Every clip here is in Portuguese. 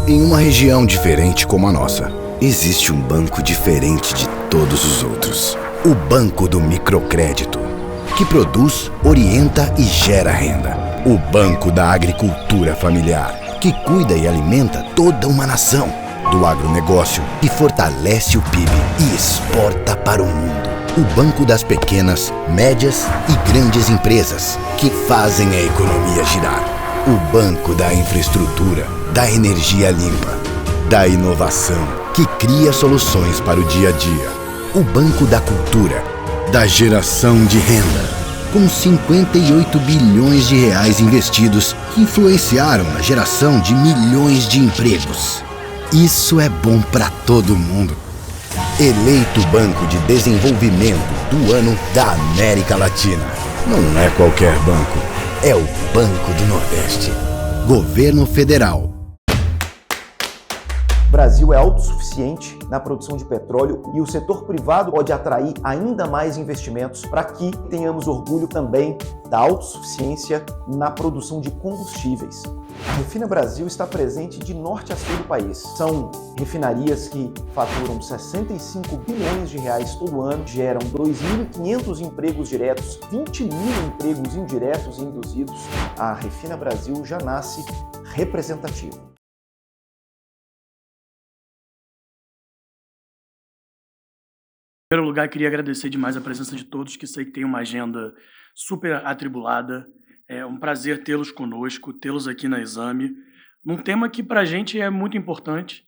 Em uma região diferente como a nossa, existe um banco diferente de todos os outros. O Banco do Microcrédito, que produz, orienta e gera renda. O Banco da Agricultura Familiar, que cuida e alimenta toda uma nação. Do agronegócio, que fortalece o PIB e exporta para o mundo. O Banco das Pequenas, Médias e Grandes Empresas, que fazem a economia girar. O Banco da Infraestrutura, da energia limpa, da inovação, que cria soluções para o dia a dia. O Banco da Cultura, da geração de renda, com 58 bilhões de reais investidos que influenciaram na geração de milhões de empregos. Isso é bom para todo mundo. Eleito Banco de Desenvolvimento do Ano da América Latina. Não é qualquer banco, é o Banco do Nordeste. Governo Federal. O Brasil é autossuficiente na produção de petróleo e o setor privado pode atrair ainda mais investimentos para que tenhamos orgulho também da autossuficiência na produção de combustíveis. A Refina Brasil está presente de norte a sul do país. São refinarias que faturam 65 bilhões de reais todo ano, geram 2.500 empregos diretos, 20 mil empregos indiretos e induzidos. A Refina Brasil já nasce representativa. Em primeiro lugar, queria agradecer demais a presença de todos, que sei que tem uma agenda super atribulada. É um prazer tê-los conosco, tê-los aqui na Exame, num tema que para a gente é muito importante.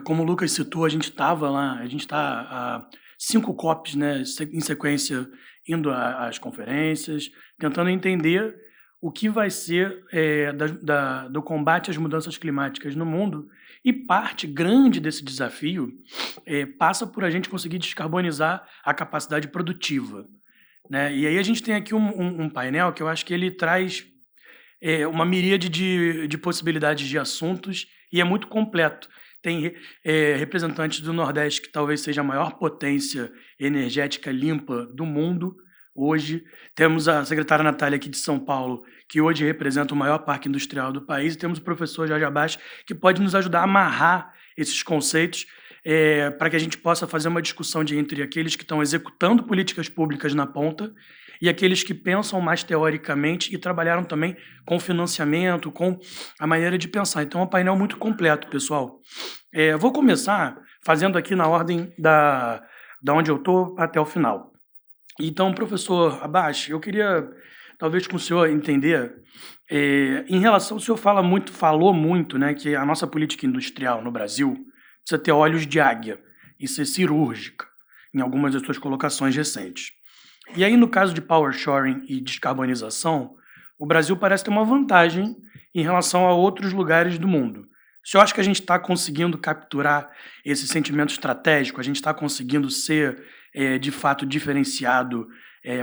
Como o Lucas citou, a gente estava lá, a gente está a 5 COPs, né, em sequência, indo às conferências, tentando entender o que vai ser do combate às mudanças climáticas no mundo. E parte grande desse desafio passa por a gente conseguir descarbonizar a capacidade produtiva, né? E aí a gente tem aqui um painel que eu acho que ele traz uma miríade de possibilidades de assuntos e é muito completo. Tem representantes do Nordeste, que talvez seja a maior potência energética limpa do mundo hoje. Temos a secretária Natália aqui de São Paulo, que hoje representa o maior parque industrial do país, e temos o professor Jorge Abache, que pode nos ajudar a amarrar esses conceitos para que a gente possa fazer uma discussão entre aqueles que estão executando políticas públicas na ponta e aqueles que pensam mais teoricamente e trabalharam também com financiamento, com a maneira de pensar. Então, é um painel muito completo, pessoal. Vou começar fazendo aqui na ordem da onde eu estou até o final. Então, professor Abache, eu queria, talvez, com o senhor entender, em relação, o senhor falou muito, né, que a nossa política industrial no Brasil precisa ter olhos de águia e ser cirúrgica, em algumas das suas colocações recentes. E aí, no caso de power shoring e descarbonização, o Brasil parece ter uma vantagem em relação a outros lugares do mundo. O senhor acha que a gente está conseguindo capturar esse sentimento estratégico? A gente está conseguindo ser, de fato, diferenciado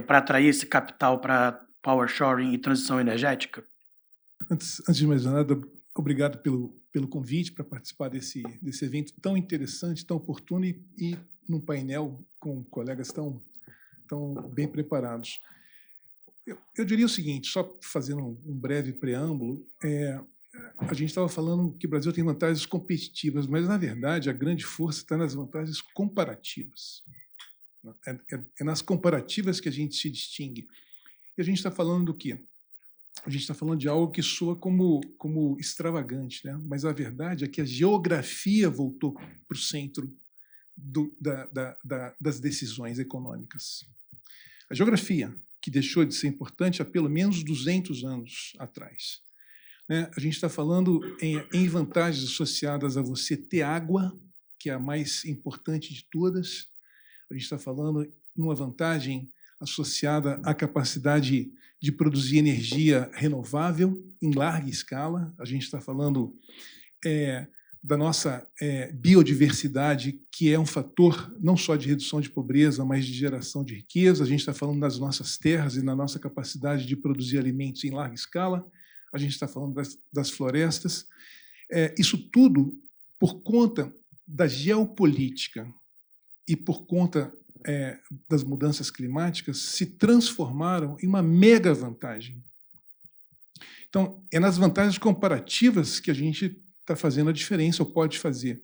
para atrair esse capital para power shoring e transição energética? Antes de mais nada, obrigado pelo convite para participar desse evento tão interessante, tão oportuno e num painel com colegas tão bem preparados. Eu diria o seguinte, só fazendo um breve preâmbulo, a gente estava falando que o Brasil tem vantagens competitivas, mas, na verdade, a grande força está nas vantagens comparativas. É nas comparativas que a gente se distingue. E a gente está falando do quê? A gente está falando de algo que soa como extravagante, né? Mas a verdade é que a geografia voltou para o centro das decisões econômicas. A geografia, que deixou de ser importante há pelo menos 200 anos atrás. Né? A gente está falando em vantagens associadas a você ter água, que é a mais importante de todas. A gente está falando numa vantagem associada à capacidade de produzir energia renovável em larga escala. A gente está falando da nossa biodiversidade, que é um fator não só de redução de pobreza, mas de geração de riqueza. A gente está falando das nossas terras e da nossa capacidade de produzir alimentos em larga escala. A gente está falando das florestas. Isso tudo por conta da geopolítica e por conta das mudanças climáticas se transformaram em uma mega vantagem. Então, é nas vantagens comparativas que a gente está fazendo a diferença, ou pode fazer.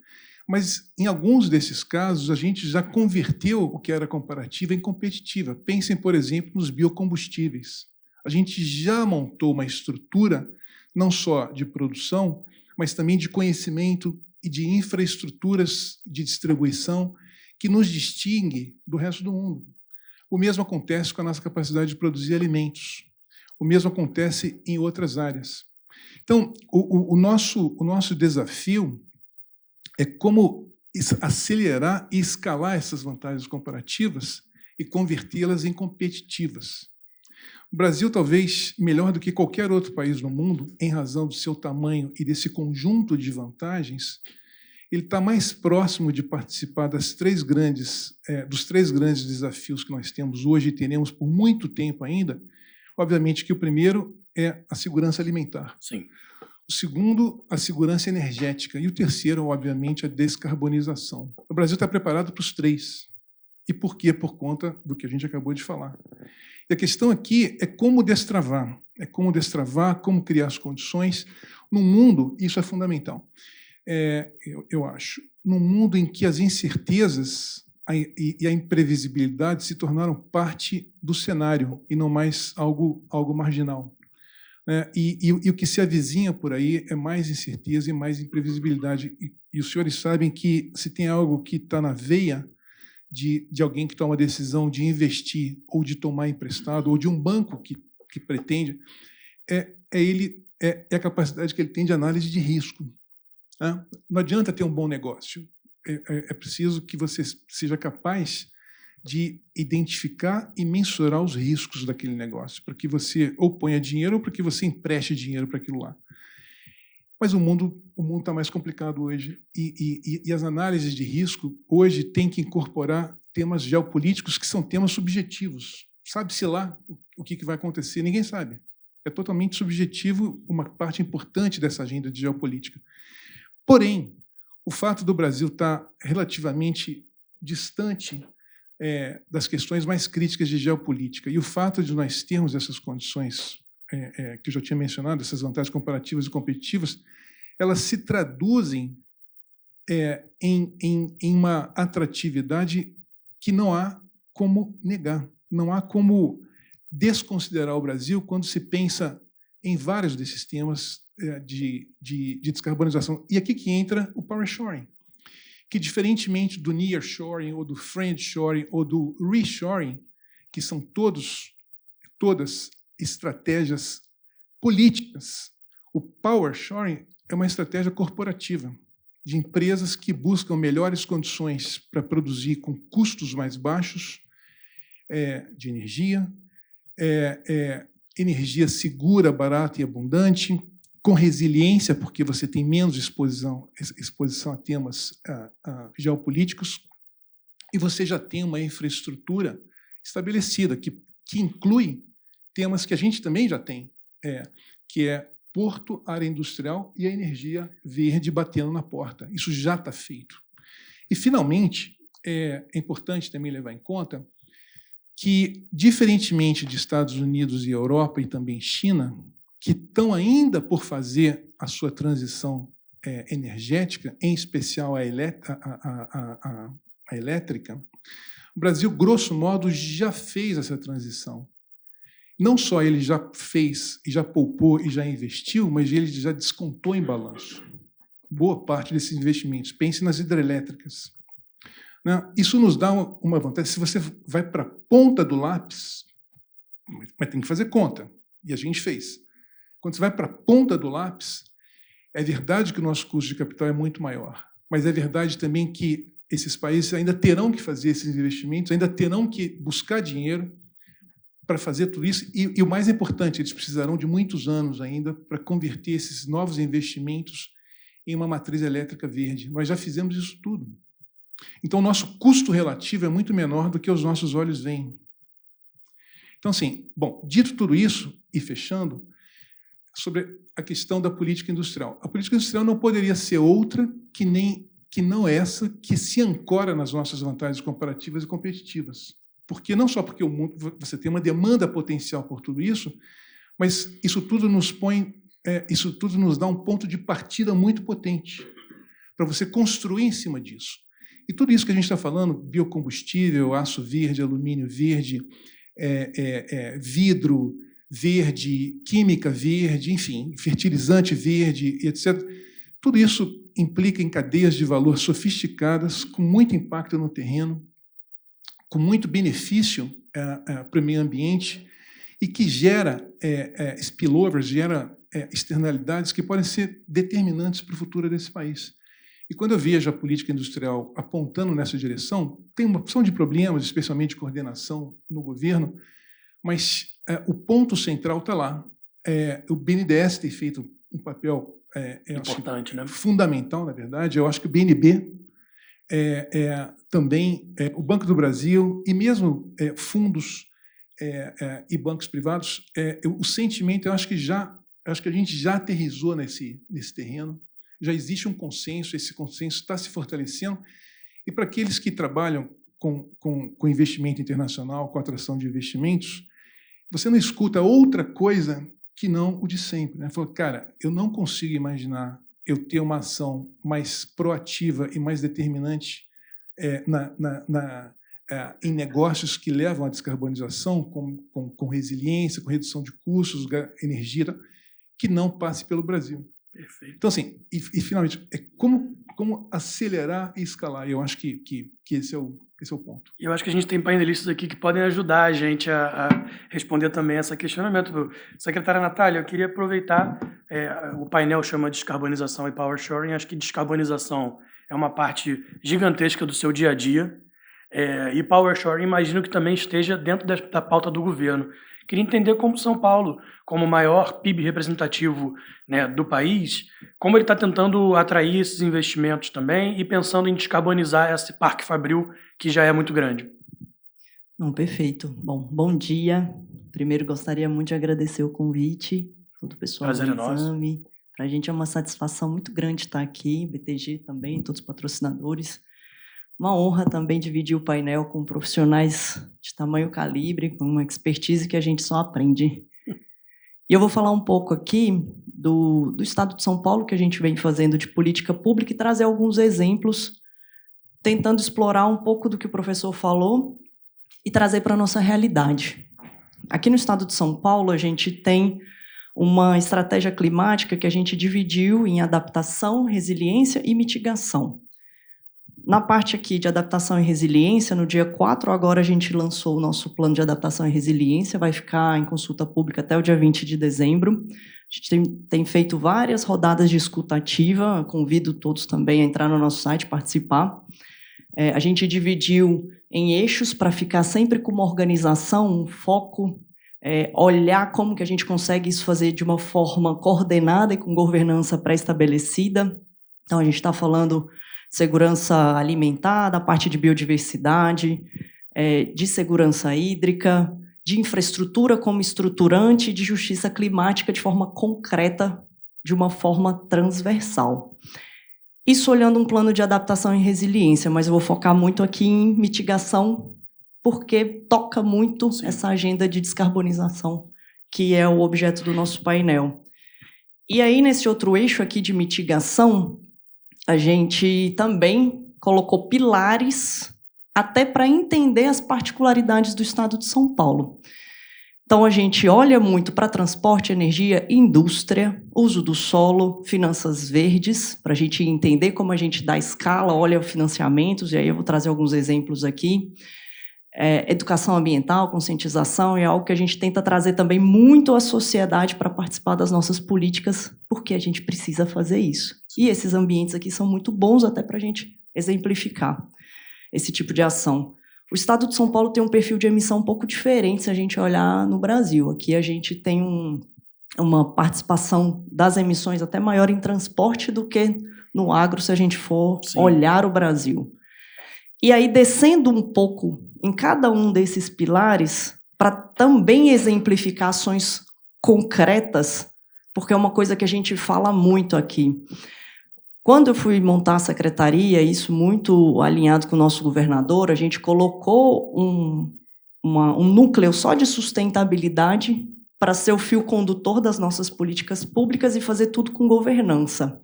Mas, em alguns desses casos, a gente já converteu o que era comparativa em competitiva. Pensem, por exemplo, nos biocombustíveis. A gente já montou uma estrutura, não só de produção, mas também de conhecimento e de infraestruturas de distribuição que nos distingue do resto do mundo. O mesmo acontece com a nossa capacidade de produzir alimentos. O mesmo acontece em outras áreas. Então, o nosso desafio é como acelerar e escalar essas vantagens comparativas e convertê-las em competitivas. O Brasil, talvez, melhor do que qualquer outro país no mundo, em razão do seu tamanho e desse conjunto de vantagens, ele está mais próximo de participar dos três grandes desafios que nós temos hoje e teremos por muito tempo ainda. Obviamente que o primeiro é a segurança alimentar. Sim. O segundo, a segurança energética. E o terceiro, obviamente, a descarbonização. O Brasil está preparado para os três. E por quê? Por conta do que a gente acabou de falar. E a questão aqui é como destravar. Como criar as condições. No mundo, isso é fundamental. Eu acho, num mundo em que as incertezas e a imprevisibilidade se tornaram parte do cenário e não mais algo marginal. E o que se avizinha por aí é mais incerteza e mais imprevisibilidade. E os senhores sabem que se tem algo que está na veia de alguém que toma a decisão de investir ou de tomar emprestado, ou de um banco que pretende, é a capacidade que ele tem de análise de risco. Não adianta ter um bom negócio. É preciso que você seja capaz de identificar e mensurar os riscos daquele negócio, para que você ou ponha dinheiro ou para que você empreste dinheiro para aquilo lá. Mas o mundo está mais complicado hoje e as análises de risco hoje têm que incorporar temas geopolíticos que são temas subjetivos. Sabe-se lá o que vai acontecer? Ninguém sabe. É totalmente subjetivo uma parte importante dessa agenda de geopolítica. Porém, o fato do Brasil estar relativamente distante das questões mais críticas de geopolítica e o fato de nós termos essas condições que eu já tinha mencionado, essas vantagens comparativas e competitivas, elas se traduzem em uma atratividade que não há como negar, não há como desconsiderar o Brasil quando se pensa em vários desses temas de descarbonização. E aqui que entra o power shoring, que, diferentemente do nearshoring, ou do friendshoring, ou do reshoring, que são todas estratégias políticas, o power shoring é uma estratégia corporativa, de empresas que buscam melhores condições para produzir com custos mais baixos de energia, energia segura, barata e abundante, com resiliência, porque você tem menos exposição a temas geopolíticos, e você já tem uma infraestrutura estabelecida, que inclui temas que a gente também já tem, que é porto, área industrial e a energia verde batendo na porta. Isso já está feito. E, finalmente, é importante também levar em conta que, diferentemente de Estados Unidos e Europa e também China, que estão ainda por fazer a sua transição energética, em especial a elétrica, o Brasil, grosso modo, já fez essa transição. Não só ele já fez, e já poupou e já investiu, mas ele já descontou em balanço boa parte desses investimentos. Pense nas hidrelétricas. Isso nos dá uma vantagem. Se você vai para a ponta do lápis, mas tem que fazer conta, e a gente fez. Quando você vai para a ponta do lápis, é verdade que o nosso custo de capital é muito maior, mas é verdade também que esses países ainda terão que fazer esses investimentos, ainda terão que buscar dinheiro para fazer tudo isso, e o mais importante, eles precisarão de muitos anos ainda para converter esses novos investimentos em uma matriz elétrica verde. Nós já fizemos isso tudo. Então, o nosso custo relativo é muito menor do que os nossos olhos veem. Então, assim, bom, dito tudo isso, e fechando, sobre a questão da política industrial. A política industrial não poderia ser outra que não essa que se ancora nas nossas vantagens comparativas e competitivas. Porque não só porque o mundo, você tem uma demanda potencial por tudo isso, mas isso tudo nos põe isso tudo nos dá um ponto de partida muito potente para você construir em cima disso. E tudo isso que a gente está falando, biocombustível, aço verde, alumínio verde, vidro verde, química verde, enfim, fertilizante verde, etc. Tudo isso implica em cadeias de valor sofisticadas, com muito impacto no terreno, com muito benefício para o meio ambiente e que gera spillovers, gera externalidades que podem ser determinantes para o futuro desse país. E quando eu vejo a política industrial apontando nessa direção, tem uma opção de problemas, especialmente de coordenação no governo, mas o ponto central está lá. O BNDES tem feito um papel importante, né? Fundamental, na verdade. Eu acho que o BNB, também o Banco do Brasil e mesmo fundos e bancos privados, o sentimento, eu acho que a gente já aterrissou nesse terreno. Já existe um consenso, esse consenso está se fortalecendo. E para aqueles que trabalham com investimento internacional, com atração de investimentos, você não escuta outra coisa que não o de sempre, né? Falou, cara, eu não consigo imaginar eu ter uma ação mais proativa e mais determinante em negócios que levam à descarbonização, com resiliência, com redução de custos, energia, que não passe pelo Brasil. Perfeito. Então, assim, e finalmente, como acelerar e escalar. Eu acho que esse é o ponto. E eu acho que a gente tem painelistas aqui que podem ajudar a gente a responder também esse questionamento. Secretária Natália, eu queria aproveitar, o painel chama Descarbonização e Power Shoring, acho que descarbonização é uma parte gigantesca do seu dia a dia, e Power Shoring imagino que também esteja dentro da pauta do governo. Queria entender como São Paulo, como o maior PIB representativo, né, do país, como ele está tentando atrair esses investimentos também e pensando em descarbonizar esse parque fabril que já é muito grande. Não, perfeito. Bom dia. Primeiro, gostaria muito de agradecer o convite, todo o pessoal do Exame. Para a gente é uma satisfação muito grande estar aqui, BTG também, todos os patrocinadores. Uma honra também dividir o painel com profissionais de tamanho calibre, com uma expertise que a gente só aprende. E eu vou falar um pouco aqui do Estado de São Paulo, que a gente vem fazendo de política pública, e trazer alguns exemplos, tentando explorar um pouco do que o professor falou e trazer para a nossa realidade. Aqui no Estado de São Paulo, a gente tem uma estratégia climática que a gente dividiu em adaptação, resiliência e mitigação. Na parte aqui de adaptação e resiliência, no dia 4 agora a gente lançou o nosso plano de adaptação e resiliência, vai ficar em consulta pública até o dia 20 de dezembro. A gente tem feito várias rodadas de escuta ativa, convido todos também a entrar no nosso site, participar. A gente dividiu em eixos para ficar sempre com uma organização, um foco, olhar como que a gente consegue isso fazer de uma forma coordenada e com governança pré-estabelecida. Então, a gente está falando segurança alimentar, da parte de biodiversidade, de segurança hídrica, de infraestrutura como estruturante, de justiça climática de forma concreta, de uma forma transversal. Isso olhando um plano de adaptação e resiliência, mas eu vou focar muito aqui em mitigação, porque toca muito essa agenda de descarbonização, que é o objeto do nosso painel. E aí, nesse outro eixo aqui de mitigação, a gente também colocou pilares até para entender as particularidades do Estado de São Paulo. Então, a gente olha muito para transporte, energia, indústria, uso do solo, finanças verdes, para a gente entender como a gente dá escala, olha financiamentos, e aí eu vou trazer alguns exemplos aqui. Educação ambiental, conscientização, é algo que a gente tenta trazer também muito à sociedade para participar das nossas políticas, porque a gente precisa fazer isso. E esses ambientes aqui são muito bons até para a gente exemplificar esse tipo de ação. O Estado de São Paulo tem um perfil de emissão um pouco diferente se a gente olhar no Brasil. Aqui a gente tem uma participação das emissões até maior em transporte do que no agro, se a gente for olhar o Brasil. E aí, descendo um pouco em cada um desses pilares, para também exemplificar ações concretas, porque é uma coisa que a gente fala muito aqui. Quando eu fui montar a secretaria, isso muito alinhado com o nosso governador, a gente colocou um núcleo só de sustentabilidade para ser o fio condutor das nossas políticas públicas e fazer tudo com governança.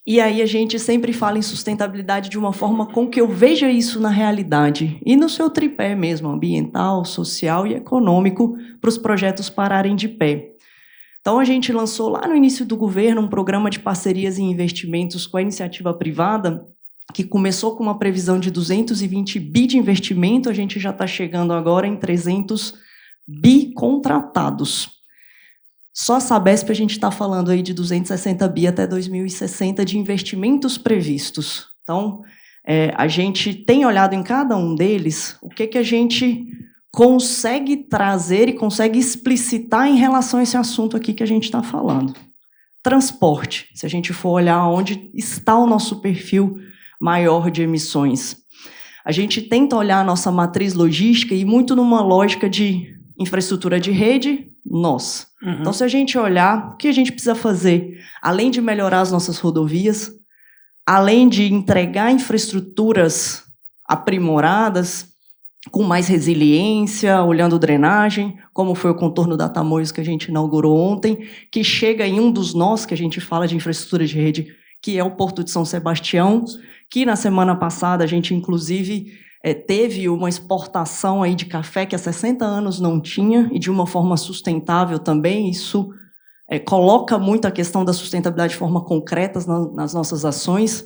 E aí a gente sempre fala em sustentabilidade de uma forma com que eu veja isso na realidade, e no seu tripé mesmo, ambiental, social e econômico, para os projetos pararem de pé. Então a gente lançou lá no início do governo um programa de parcerias e investimentos com a iniciativa privada, que começou com uma previsão de 220 bi de investimento, a gente já está chegando agora em 300 bi contratados. Só a Sabesp a gente está falando aí de 260 bi até 2060 de investimentos previstos. Então, a gente tem olhado em cada um deles o que a gente consegue trazer e consegue explicitar em relação a esse assunto aqui que a gente está falando. Transporte, se a gente for olhar onde está o nosso perfil maior de emissões. A gente tenta olhar a nossa matriz logística e muito numa lógica de infraestrutura de rede, nós. Então, se a gente olhar, o que a gente precisa fazer? Além de melhorar as nossas rodovias, além de entregar infraestruturas aprimoradas, com mais resiliência, olhando drenagem, como foi o contorno da Tamoios que a gente inaugurou ontem, que chega em um dos nós, que a gente fala de infraestrutura de rede, que é o Porto de São Sebastião, que na semana passada a gente, inclusive, teve uma exportação aí de café que há 60 anos não tinha, e de uma forma sustentável também. Isso coloca muito a questão da sustentabilidade de forma concreta nas nossas ações.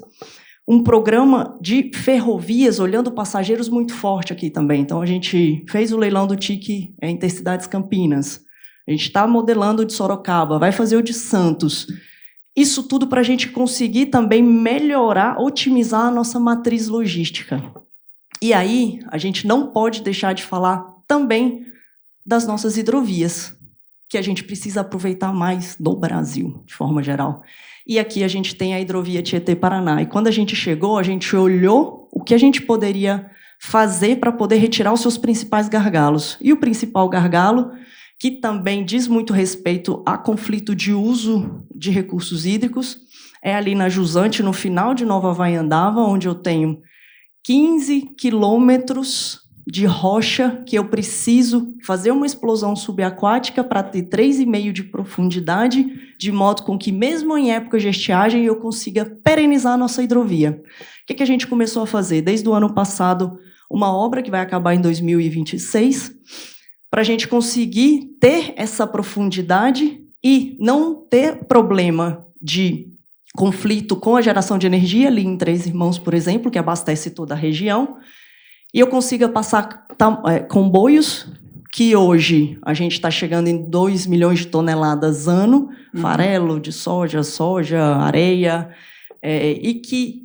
Um programa de ferrovias, olhando passageiros, muito forte aqui também. Então, a gente fez o leilão do TIC Intercidades Campinas. A gente está modelando o de Sorocaba, vai fazer o de Santos. Isso tudo para a gente conseguir também melhorar, otimizar a nossa matriz logística. E aí, a gente não pode deixar de falar também das nossas hidrovias, que a gente precisa aproveitar mais no Brasil, de forma geral. E aqui a gente tem a hidrovia Tietê-Paraná. E quando a gente chegou, a gente olhou o que a gente poderia fazer para poder retirar os seus principais gargalos. E o principal gargalo, que também diz muito respeito a conflito de uso de recursos hídricos, é ali na Jusante, no final de Nova Vaiandava, onde eu tenho 15 quilômetros de rocha que eu preciso fazer uma explosão subaquática para ter 3,5 de profundidade, de modo com que, mesmo em época de estiagem, eu consiga perenizar a nossa hidrovia. O que a gente começou a fazer? Desde o ano passado, uma obra que vai acabar em 2026, para a gente conseguir ter essa profundidade e não ter problema de conflito com a geração de energia, ali em Três Irmãos, por exemplo, que abastece toda a região, e eu consiga passar comboios, que hoje a gente está chegando em 2 milhões de toneladas ano, farelo de soja, areia, e que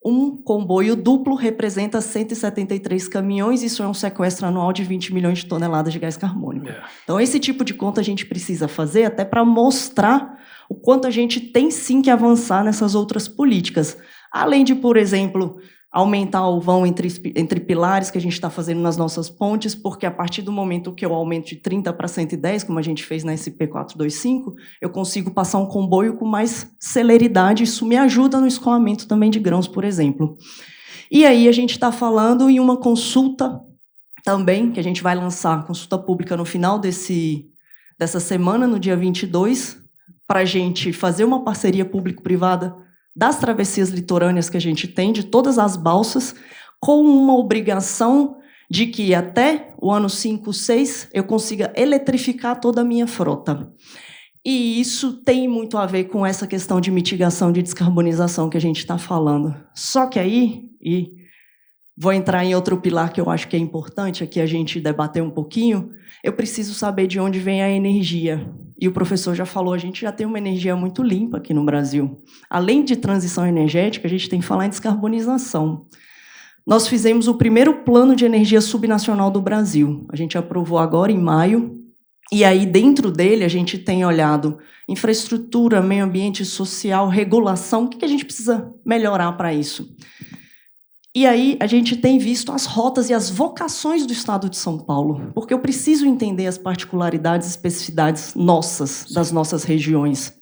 um comboio duplo representa 173 caminhões, isso é um sequestro anual de 20 milhões de toneladas de gás carbônico. Então, esse tipo de conta a gente precisa fazer até para mostrar o quanto a gente tem sim que avançar nessas outras políticas. Além de, por exemplo, aumentar o vão entre pilares que a gente está fazendo nas nossas pontes, porque a partir do momento que eu aumento de 30 para 110, como a gente fez na SP425, eu consigo passar um comboio com mais celeridade, isso me ajuda no escoamento também de grãos, por exemplo. E aí a gente está falando em uma consulta também, que a gente vai lançar, consulta pública no final dessa semana, no dia 22, para a gente fazer uma parceria público-privada das travessias litorâneas que a gente tem, de todas as balsas, com uma obrigação de que até o ano 5, 6, eu consiga eletrificar toda a minha frota. E isso tem muito a ver com essa questão de mitigação, de descarbonização que a gente está falando. Só que aí, e vou entrar em outro pilar que eu acho que é importante aqui a gente debater um pouquinho, eu preciso saber de onde vem a energia. E o professor já falou, a gente já tem uma energia muito limpa aqui no Brasil. Além de transição energética, a gente tem que falar em descarbonização. Nós fizemos o primeiro plano de energia subnacional do Brasil. A gente aprovou agora em maio, e aí dentro dele a gente tem olhado infraestrutura, meio ambiente, social, regulação, o que a gente precisa melhorar para isso? E aí a gente tem visto as rotas e as vocações do Estado de São Paulo, porque eu preciso entender as particularidades e especificidades nossas, das nossas regiões.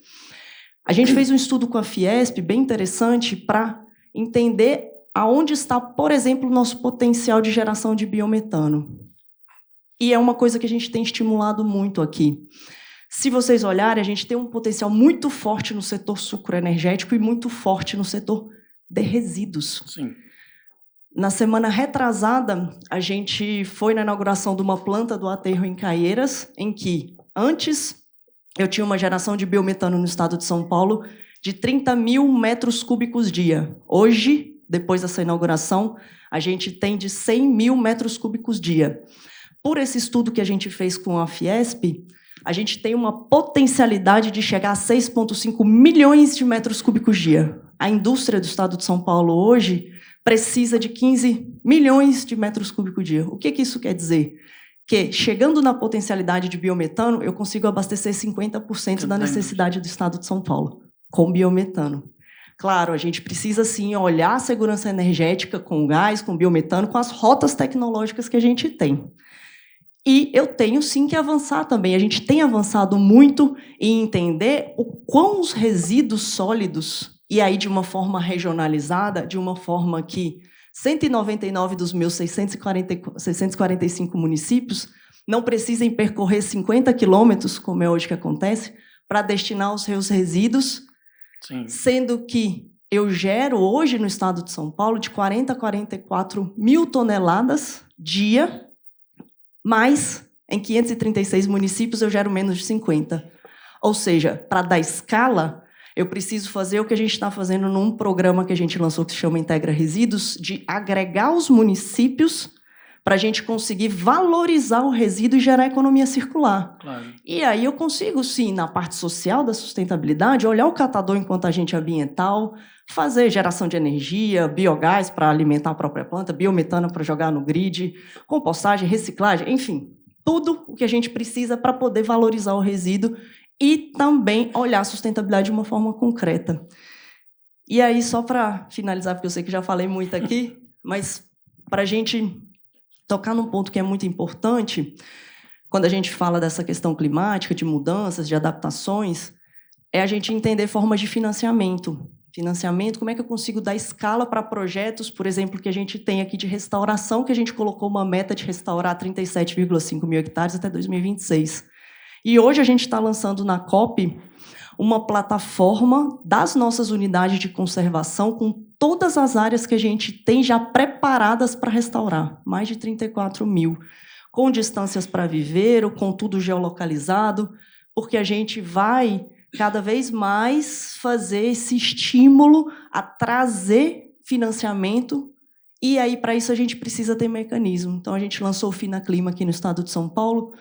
A gente fez um estudo com a Fiesp, bem interessante, para entender aonde está, por exemplo, o nosso potencial de geração de biometano. E é uma coisa que a gente tem estimulado muito aqui. Se vocês olharem, a gente tem um potencial muito forte no setor sucroenergético e muito forte no setor de resíduos. Sim. Na semana retrasada, a gente foi na inauguração de uma planta do aterro em Caieiras, em que, antes, eu tinha uma geração de biometano no estado de São Paulo de 30 mil metros cúbicos dia. Hoje, depois dessa inauguração, a gente tem de 100 mil metros cúbicos dia. Por esse estudo que a gente fez com a Fiesp, a gente tem uma potencialidade de chegar a 6,5 milhões de metros cúbicos dia. A indústria do estado de São Paulo hoje precisa de 15 milhões de metros cúbicos dia. O que isso quer dizer? Que, chegando na potencialidade de biometano, eu consigo abastecer 50% da necessidade do estado de São Paulo, com biometano. Claro, a gente precisa, sim, olhar a segurança energética com gás, com biometano, com as rotas tecnológicas que a gente tem. E eu tenho, sim, que avançar também. A gente tem avançado muito em entender o quão os resíduos sólidos, e aí de uma forma regionalizada, de uma forma que 199 dos meus 645 municípios não precisem percorrer 50 quilômetros, como é hoje que acontece, para destinar os seus resíduos, sim, sendo que eu gero hoje no estado de São Paulo de 40 a 44 mil toneladas dia, mas em 536 municípios eu gero menos de 50. Ou seja, para dar escala, eu preciso fazer o que a gente está fazendo num programa que a gente lançou que se chama Integra Resíduos, de agregar os municípios para a gente conseguir valorizar o resíduo e gerar economia circular. Claro. E aí eu consigo, sim, na parte social da sustentabilidade, olhar o catador enquanto agente ambiental, fazer geração de energia, biogás para alimentar a própria planta, biometano para jogar no grid, compostagem, reciclagem, enfim, tudo o que a gente precisa para poder valorizar o resíduo e também olhar a sustentabilidade de uma forma concreta. E aí, só para finalizar, porque eu sei que já falei muito aqui, mas para a gente tocar num ponto que é muito importante, quando a gente fala dessa questão climática, de mudanças, de adaptações, é a gente entender formas de financiamento. Financiamento, como é que eu consigo dar escala para projetos, por exemplo, que a gente tem aqui de restauração, que a gente colocou uma meta de restaurar 37,5 mil hectares até 2026. E hoje a gente está lançando na COP uma plataforma das nossas unidades de conservação com todas as áreas que a gente tem já preparadas para restaurar, mais de 34 mil, com distâncias para viveiro, com tudo geolocalizado, porque a gente vai cada vez mais fazer esse estímulo a trazer financiamento, e aí, para isso, a gente precisa ter mecanismo. Então, a gente lançou o Finaclima aqui no estado de São Paulo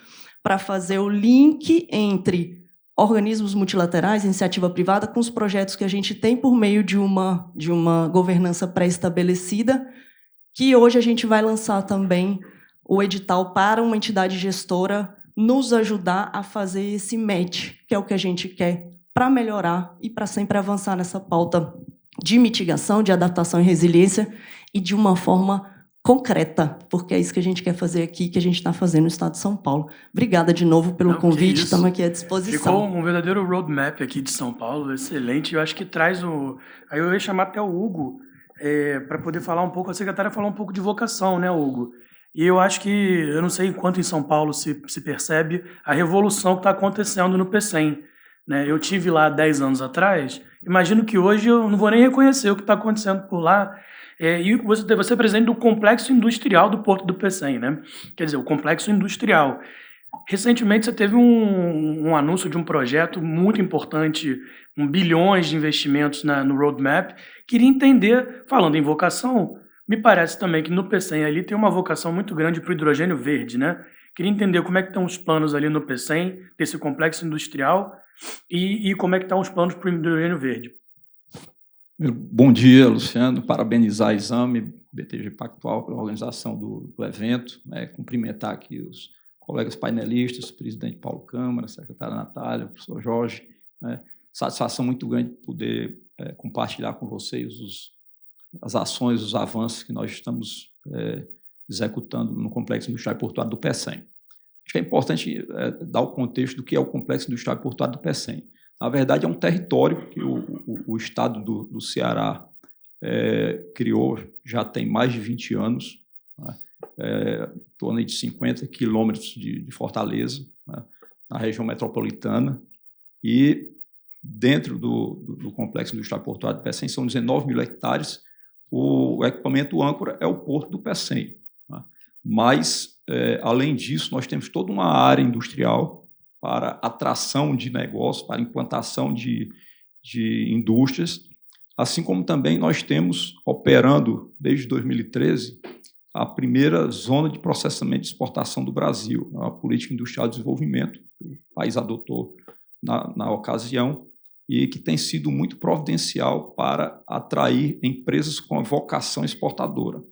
para fazer o link entre organismos multilaterais, iniciativa privada, com os projetos que a gente tem por meio de uma governança pré-estabelecida, que hoje a gente vai lançar também o edital para uma entidade gestora nos ajudar a fazer esse match, que é o que a gente quer para melhorar e para sempre avançar nessa pauta de mitigação, de adaptação e resiliência, e de uma forma concreta, porque é isso que a gente quer fazer aqui, que a gente está fazendo no estado de São Paulo. Obrigada de novo pelo convite, estamos aqui à disposição. Ficou um verdadeiro roadmap aqui de São Paulo, excelente. Eu acho que traz o... Aí eu ia chamar até o Hugo para poder falar um pouco, a secretária falou um pouco de vocação, né, Hugo? E eu acho que, eu não sei quanto em São Paulo se percebe a revolução que está acontecendo no PCEM. Né? Eu tive lá 10 anos atrás, imagino que hoje eu não vou nem reconhecer o que está acontecendo por lá. E você é presidente do Complexo Industrial do Porto do PCEM, né? Quer dizer, o Complexo Industrial. Recentemente você teve um anúncio de um projeto muito importante, com bilhões de investimentos no roadmap. Queria entender, falando em vocação, me parece também que no PCEM ali tem uma vocação muito grande para o hidrogênio verde, né? Queria entender como é que estão os planos ali no PCEM, desse complexo industrial, e como é que estão os planos para o hidrogênio verde. Bom dia, Luciano. Parabenizar a Exame, BTG Pactual, pela organização do evento. Cumprimentar aqui os colegas painelistas, o presidente Paulo Câmara, a secretária Natália, o professor Jorge. Satisfação muito grande poder compartilhar com vocês as ações, os avanços que nós estamos executando no Complexo Industrial e Portuário do PCEM. Acho que é importante dar o contexto do que é o Complexo Industrial e Portuário do PCEM. Na verdade, é um território que o Estado do Ceará criou já tem mais de 20 anos. Né? em torno de 50 quilômetros de Fortaleza, né, na região metropolitana, e dentro do complexo industrial portuário do Pecém são 19 mil hectares. O equipamento âncora é o porto do Pecém, né? Mas, além disso, nós temos toda uma área industrial para atração de negócios, para implantação de indústrias, assim como também nós temos, operando desde 2013, a primeira zona de processamento e exportação do Brasil, a política industrial de desenvolvimento que o país adotou na ocasião, e que tem sido muito providencial para atrair empresas com a vocação exportadora.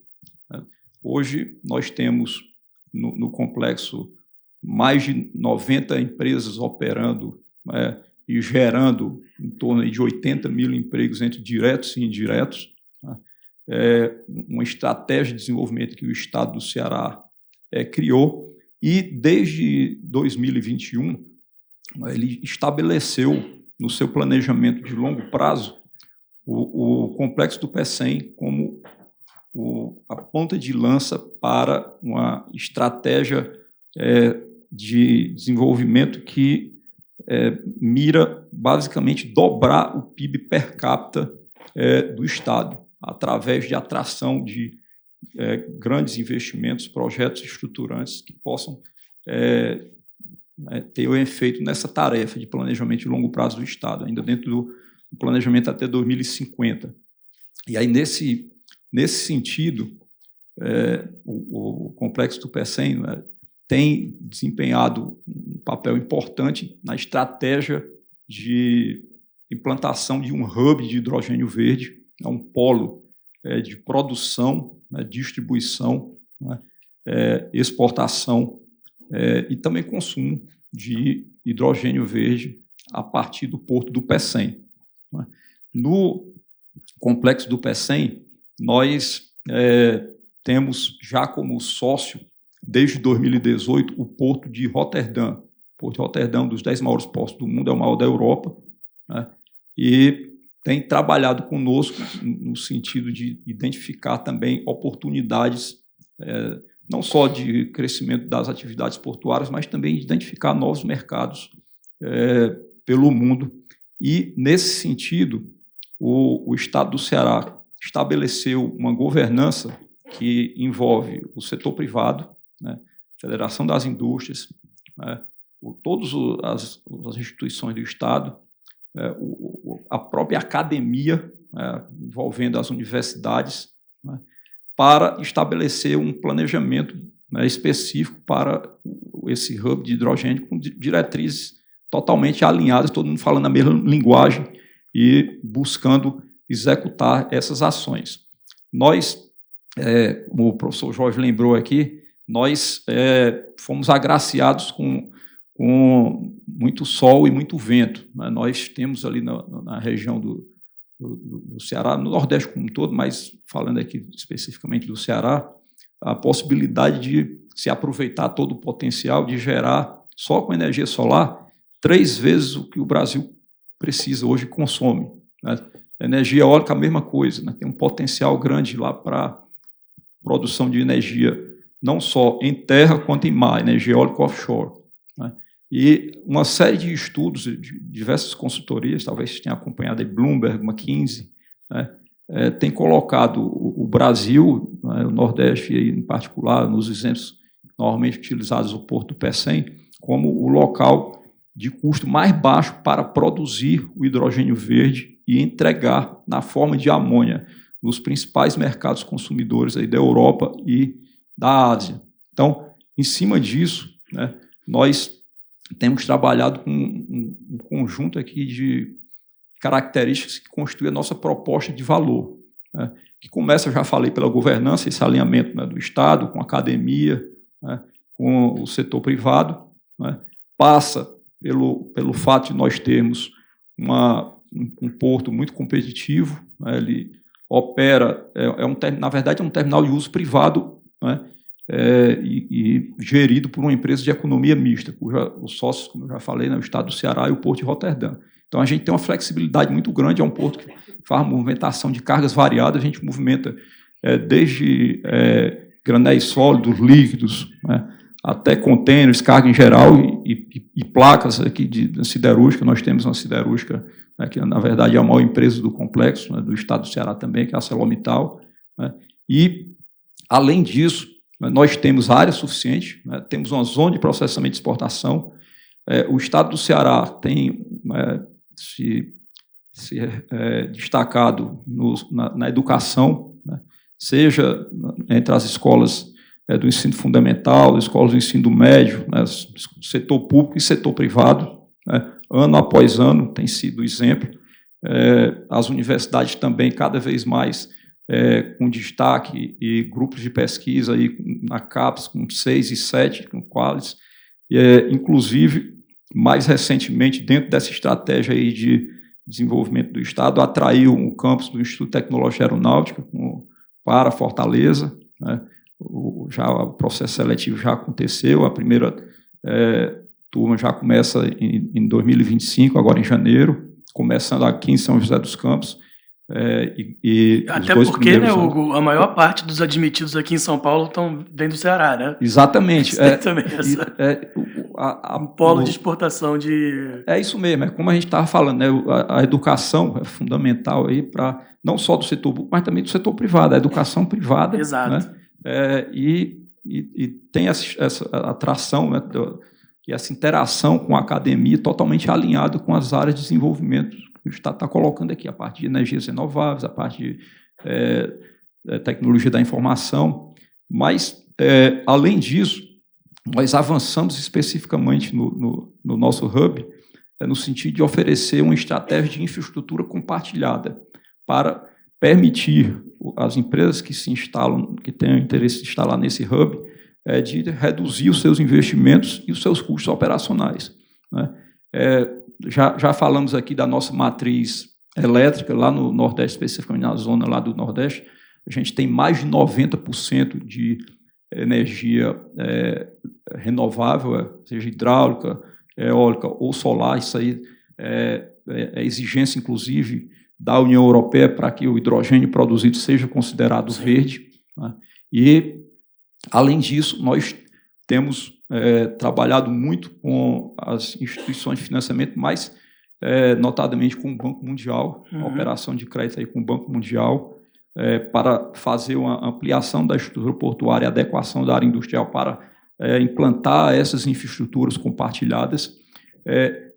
Hoje, nós temos no complexo mais de 90 empresas operando, né, e gerando em torno de 80 mil empregos entre diretos e indiretos. Né? Uma estratégia de desenvolvimento que o Estado do Ceará criou, e desde 2021 ele estabeleceu no seu planejamento de longo prazo o complexo do Pecém como a ponta de lança para uma estratégia de desenvolvimento que mira basicamente dobrar o PIB per capita do Estado, através de atração de grandes investimentos, projetos estruturantes que possam ter o efeito nessa tarefa de planejamento de longo prazo do Estado, ainda dentro do planejamento até 2050. E aí, nesse sentido, o Complexo do Pecém, né, tem desempenhado um papel importante na estratégia de implantação de um hub de hidrogênio verde, um polo de produção, né, distribuição, né, exportação e também consumo de hidrogênio verde a partir do porto do Pecém. Né. No Complexo do Pecém, nós temos já como sócio, desde 2018, o Porto de Roterdã. O Porto de Roterdã, um dos 10 maiores portos do mundo, é o maior da Europa, né, e tem trabalhado conosco no sentido de identificar também oportunidades, não só de crescimento das atividades portuárias, mas também de identificar novos mercados pelo mundo. E, nesse sentido, o Estado do Ceará estabeleceu uma governança que envolve o setor privado, né, Federação das Indústrias, né, todas as instituições do Estado, a própria academia, né, envolvendo as universidades, né, para estabelecer um planejamento, né, específico para esse hub de hidrogênio, com diretrizes totalmente alinhadas, todo mundo falando a mesma linguagem e buscando executar essas ações. Nós, como o professor Jorge lembrou aqui, nós fomos agraciados com muito sol e muito vento. Né? Nós temos ali na região do Ceará, no Nordeste como um todo, mas falando aqui especificamente do Ceará, a possibilidade de se aproveitar todo o potencial de gerar, só com energia solar, 3 vezes o que o Brasil precisa hoje e consome. Né? Energia eólica, a mesma coisa, né? Tem um potencial grande lá para produção de energia, não só em terra quanto em mar, energia eólica offshore. Né? E uma série de estudos de diversas consultorias, talvez vocês tenham acompanhado, Bloomberg, McKinsey, né, tem colocado o Brasil, né, o Nordeste em particular, nos exemplos normalmente utilizados, o Porto do Pecém, como o local de custo mais baixo para produzir o hidrogênio verde e entregar na forma de amônia nos principais mercados consumidores aí da Europa e da Ásia. Então, em cima disso, né, nós temos trabalhado com um conjunto aqui de características que constituem a nossa proposta de valor, né, que começa, eu já falei, pela governança, esse alinhamento, né, do Estado, com a academia, né, com o setor privado, né, passa pelo fato de nós termos um porto muito competitivo, né, ele opera, na verdade, é um terminal de uso privado, né, e gerido por uma empresa de economia mista, os sócios, como eu já falei, né, o Estado do Ceará e o Porto de Roterdã. Então, a gente tem uma flexibilidade muito grande, é um porto que faz movimentação de cargas variadas, a gente movimenta desde granéis sólidos, líquidos, né, até contêineres, carga em geral e placas aqui de siderúrgica. Nós temos uma siderúrgica, né, que, na verdade, é a maior empresa do complexo, né, do estado do Ceará também, que é a ArcelorMittal. Né, e, além disso, nós temos área suficiente, né, temos uma zona de processamento e exportação. O estado do Ceará tem se destacado na educação, né, seja entre as escolas do ensino fundamental, escolas do ensino médio, né, setor público e setor privado, né, ano após ano tem sido exemplo. As universidades também, cada vez mais, com destaque, e grupos de pesquisa aí, na CAPES com 6 e 7, com Qualis, inclusive, mais recentemente, dentro dessa estratégia aí de desenvolvimento do Estado, atraiu o campus do Instituto de Tecnologia Aeronáutica para Fortaleza, né? O processo seletivo já aconteceu, a primeira turma já começa em 2025, agora em janeiro, começando aqui em São José dos Campos. Até porque, né, Hugo, a maior parte dos admitidos aqui em São Paulo vem do Ceará, né? Exatamente. Também um polo de exportação de... É isso mesmo, como a gente estava falando, né, a educação é fundamental aí para não só do setor público, mas também do setor privado, a educação privada. Exato. Né, e tem essa atração, né, e essa interação com a academia totalmente alinhado com as áreas de desenvolvimento que o Estado está colocando aqui, a parte de energias renováveis, a parte de tecnologia da informação. Mas, além disso, nós avançamos especificamente no nosso hub, no sentido de oferecer uma estratégia de infraestrutura compartilhada para permitir às empresas que se instalam, que tenham interesse de instalar nesse hub, de reduzir os seus investimentos e os seus custos operacionais. Né? Já falamos aqui da nossa matriz elétrica, lá no Nordeste, especificamente na zona lá do Nordeste, a gente tem mais de 90% de energia renovável, seja hidráulica, eólica ou solar. Isso aí é exigência, inclusive, da União Europeia para que o hidrogênio produzido seja considerado verde. Né? E, além disso, nós temos trabalhado muito com as instituições de financiamento, mas notadamente com o Banco Mundial, a operação de crédito aí com o Banco Mundial, para fazer uma ampliação da estrutura portuária e adequação da área industrial para implantar essas infraestruturas compartilhadas,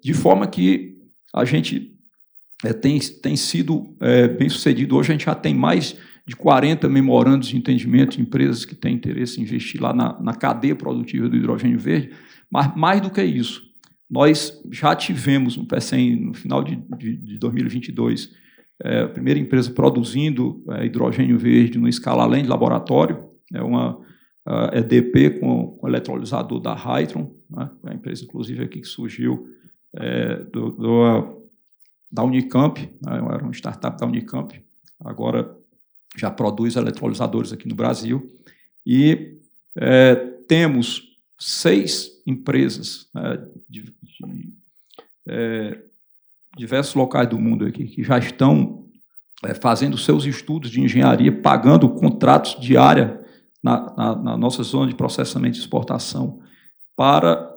de forma que a gente tem sido bem sucedido. Hoje a gente já tem mais de 40 memorandos de entendimento de empresas que têm interesse em investir lá na cadeia produtiva do hidrogênio verde, mas mais do que isso, nós já tivemos no PECEM, no final de 2022, a primeira empresa produzindo hidrogênio verde numa escala além de laboratório, uma EDP com o eletrolisador da Hytron, né, a empresa, inclusive, aqui que surgiu da Unicamp, né, era uma startup da Unicamp, agora já produz eletrolisadores aqui no Brasil, e temos 6 empresas de diversos locais do mundo aqui que já estão fazendo seus estudos de engenharia, pagando contratos de área na nossa zona de processamento e exportação para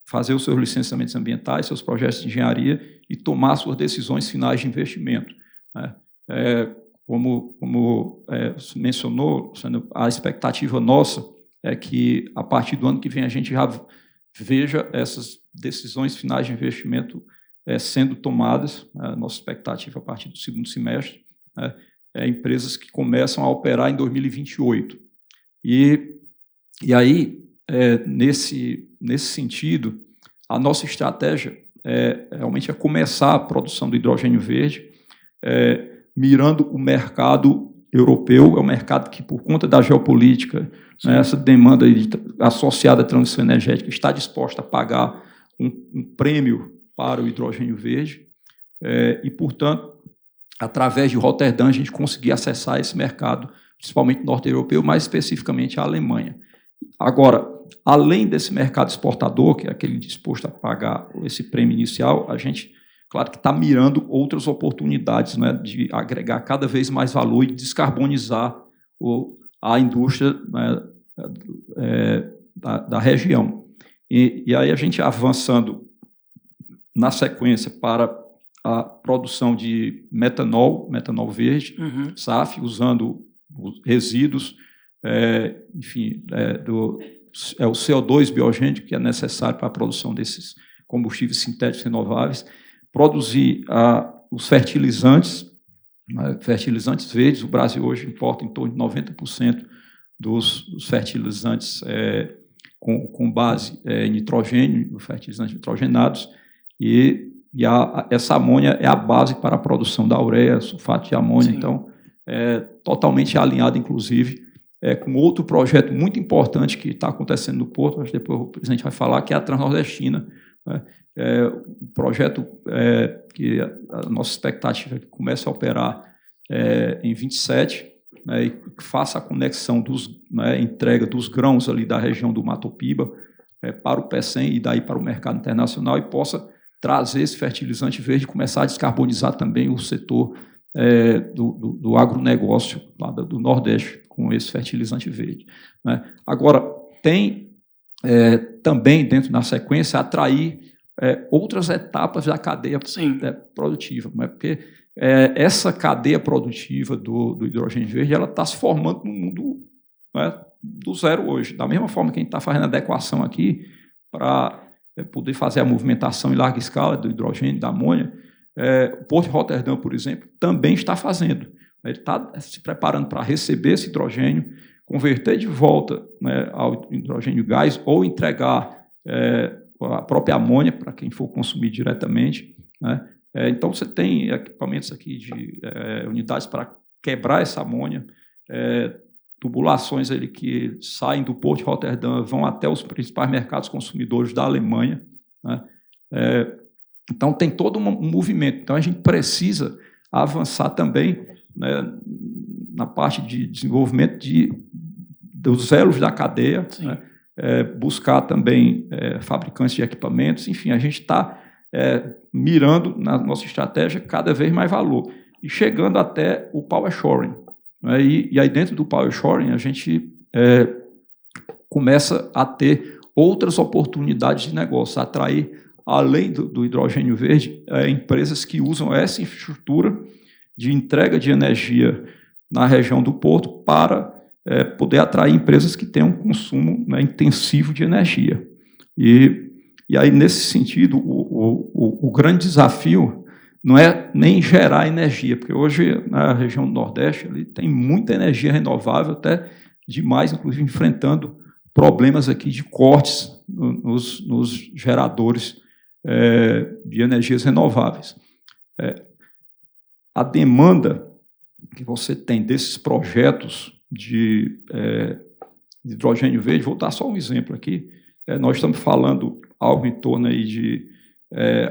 fazer os seus licenciamentos ambientais, seus projetos de engenharia e tomar suas decisões finais de investimento. Né? Como mencionou, a expectativa nossa é que, a partir do ano que vem, a gente já veja essas decisões finais de investimento sendo tomadas, a nossa expectativa a partir do segundo semestre, empresas que começam a operar em 2028. E aí, nesse sentido, a nossa estratégia realmente é começar a produção do hidrogênio verde, mirando o mercado europeu, é um mercado que, por conta da geopolítica, né, essa demanda associada à transição energética, está disposta a pagar um prêmio para o hidrogênio verde, e, portanto, através de Roterdã, a gente conseguir acessar esse mercado, principalmente norte-europeu, mais especificamente a Alemanha. Agora, além desse mercado exportador, que é aquele disposto a pagar esse prêmio inicial, a gente, claro que está mirando outras oportunidades, né, de agregar cada vez mais valor e descarbonizar à indústria, né, da região. E aí a gente avançando na sequência para a produção de metanol verde, SAF, usando os resíduos, o CO2 biogênico que é necessário para a produção desses combustíveis sintéticos renováveis, produzir os fertilizantes verdes. O Brasil hoje importa em torno de 90% dos fertilizantes com base em nitrogênio, fertilizantes nitrogenados, e essa amônia é a base para a produção da ureia, sulfato de amônia. Sim. Então, totalmente alinhado, inclusive, com outro projeto muito importante que está acontecendo no Porto, mas depois o presidente vai falar, que é a Transnordestina, né? Um projeto que a nossa expectativa é que comece a operar em 27, né, e que faça a conexão entrega dos grãos ali da região do Mato Piba para o PECEM e daí para o mercado internacional, e possa trazer esse fertilizante verde e começar a descarbonizar também o setor do agronegócio lá do Nordeste com esse fertilizante verde, né? Agora, tem também, dentro da sequência, atrair outras etapas da cadeia produtiva, né? Porque essa cadeia produtiva do hidrogênio verde ela está se formando no mundo, né, do zero hoje. Da mesma forma que a gente está fazendo adequação aqui para poder fazer a movimentação em larga escala do hidrogênio, da amônia, o Porto de Roterdã, por exemplo, também está fazendo. Ele está se preparando para receber esse hidrogênio, converter de volta, né, ao hidrogênio gás ou entregar a própria amônia para quem for consumir diretamente, né? Então, você tem equipamentos aqui de unidades para quebrar essa amônia, tubulações ali que saem do Porto de Roterdã, vão até os principais mercados consumidores da Alemanha, né? Então, tem todo um movimento. Então, a gente precisa avançar também, né, na parte de desenvolvimento dos elos da cadeia, né? Buscar também fabricantes de equipamentos. Enfim, a gente está mirando na nossa estratégia cada vez mais valor e chegando até o power shoring, né? E aí, dentro do power shoring, a gente começa a ter outras oportunidades de negócio, atrair, além do hidrogênio verde, empresas que usam essa infraestrutura de entrega de energia na região do Porto para poder atrair empresas que tenham um consumo, né, intensivo de energia. E aí, nesse sentido, o grande desafio não é nem gerar energia, porque hoje, na região do Nordeste, ali tem muita energia renovável, até demais, inclusive enfrentando problemas aqui de cortes nos geradores de energias renováveis. A demanda que você tem desses projetos de hidrogênio verde, vou dar só um exemplo aqui, nós estamos falando algo em torno aí de,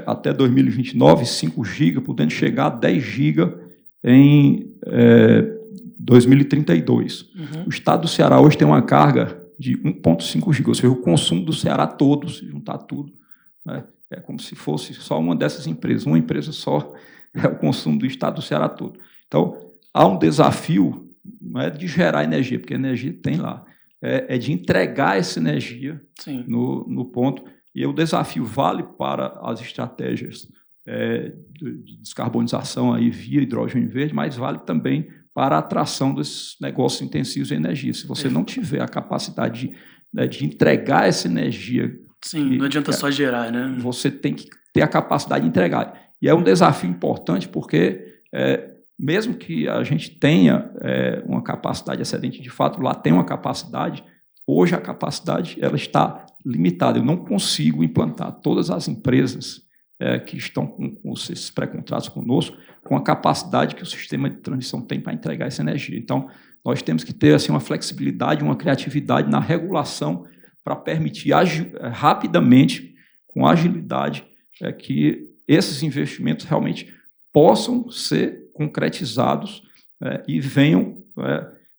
até 2029, 5 GB, podendo chegar a 10 GB em 2032. O estado do Ceará hoje tem uma carga de 1,5 GB, ou seja, o consumo do Ceará todo, se juntar tudo, né, é como se fosse só uma dessas empresas, uma empresa só é o consumo do estado do Ceará todo. Então, há um desafio, não é de gerar energia, porque a energia tem lá, é de entregar essa energia no ponto. E o desafio vale para as estratégias de descarbonização aí via hidrogênio verde, mas vale também para a atração desses negócios intensivos de energia. Se você não tiver a capacidade de entregar essa energia... Sim, não adianta só gerar, né? Você tem que ter a capacidade de entregar. E é um desafio importante porque, mesmo que a gente tenha uma capacidade excedente, de fato, lá tem uma capacidade, hoje a capacidade ela está limitada. Eu não consigo implantar todas as empresas que estão com esses pré-contratos conosco com a capacidade que o sistema de transmissão tem para entregar essa energia. Então, nós temos que ter assim, uma flexibilidade, uma criatividade na regulação para permitir rapidamente, com agilidade, que esses investimentos realmente possam ser concretizados e venham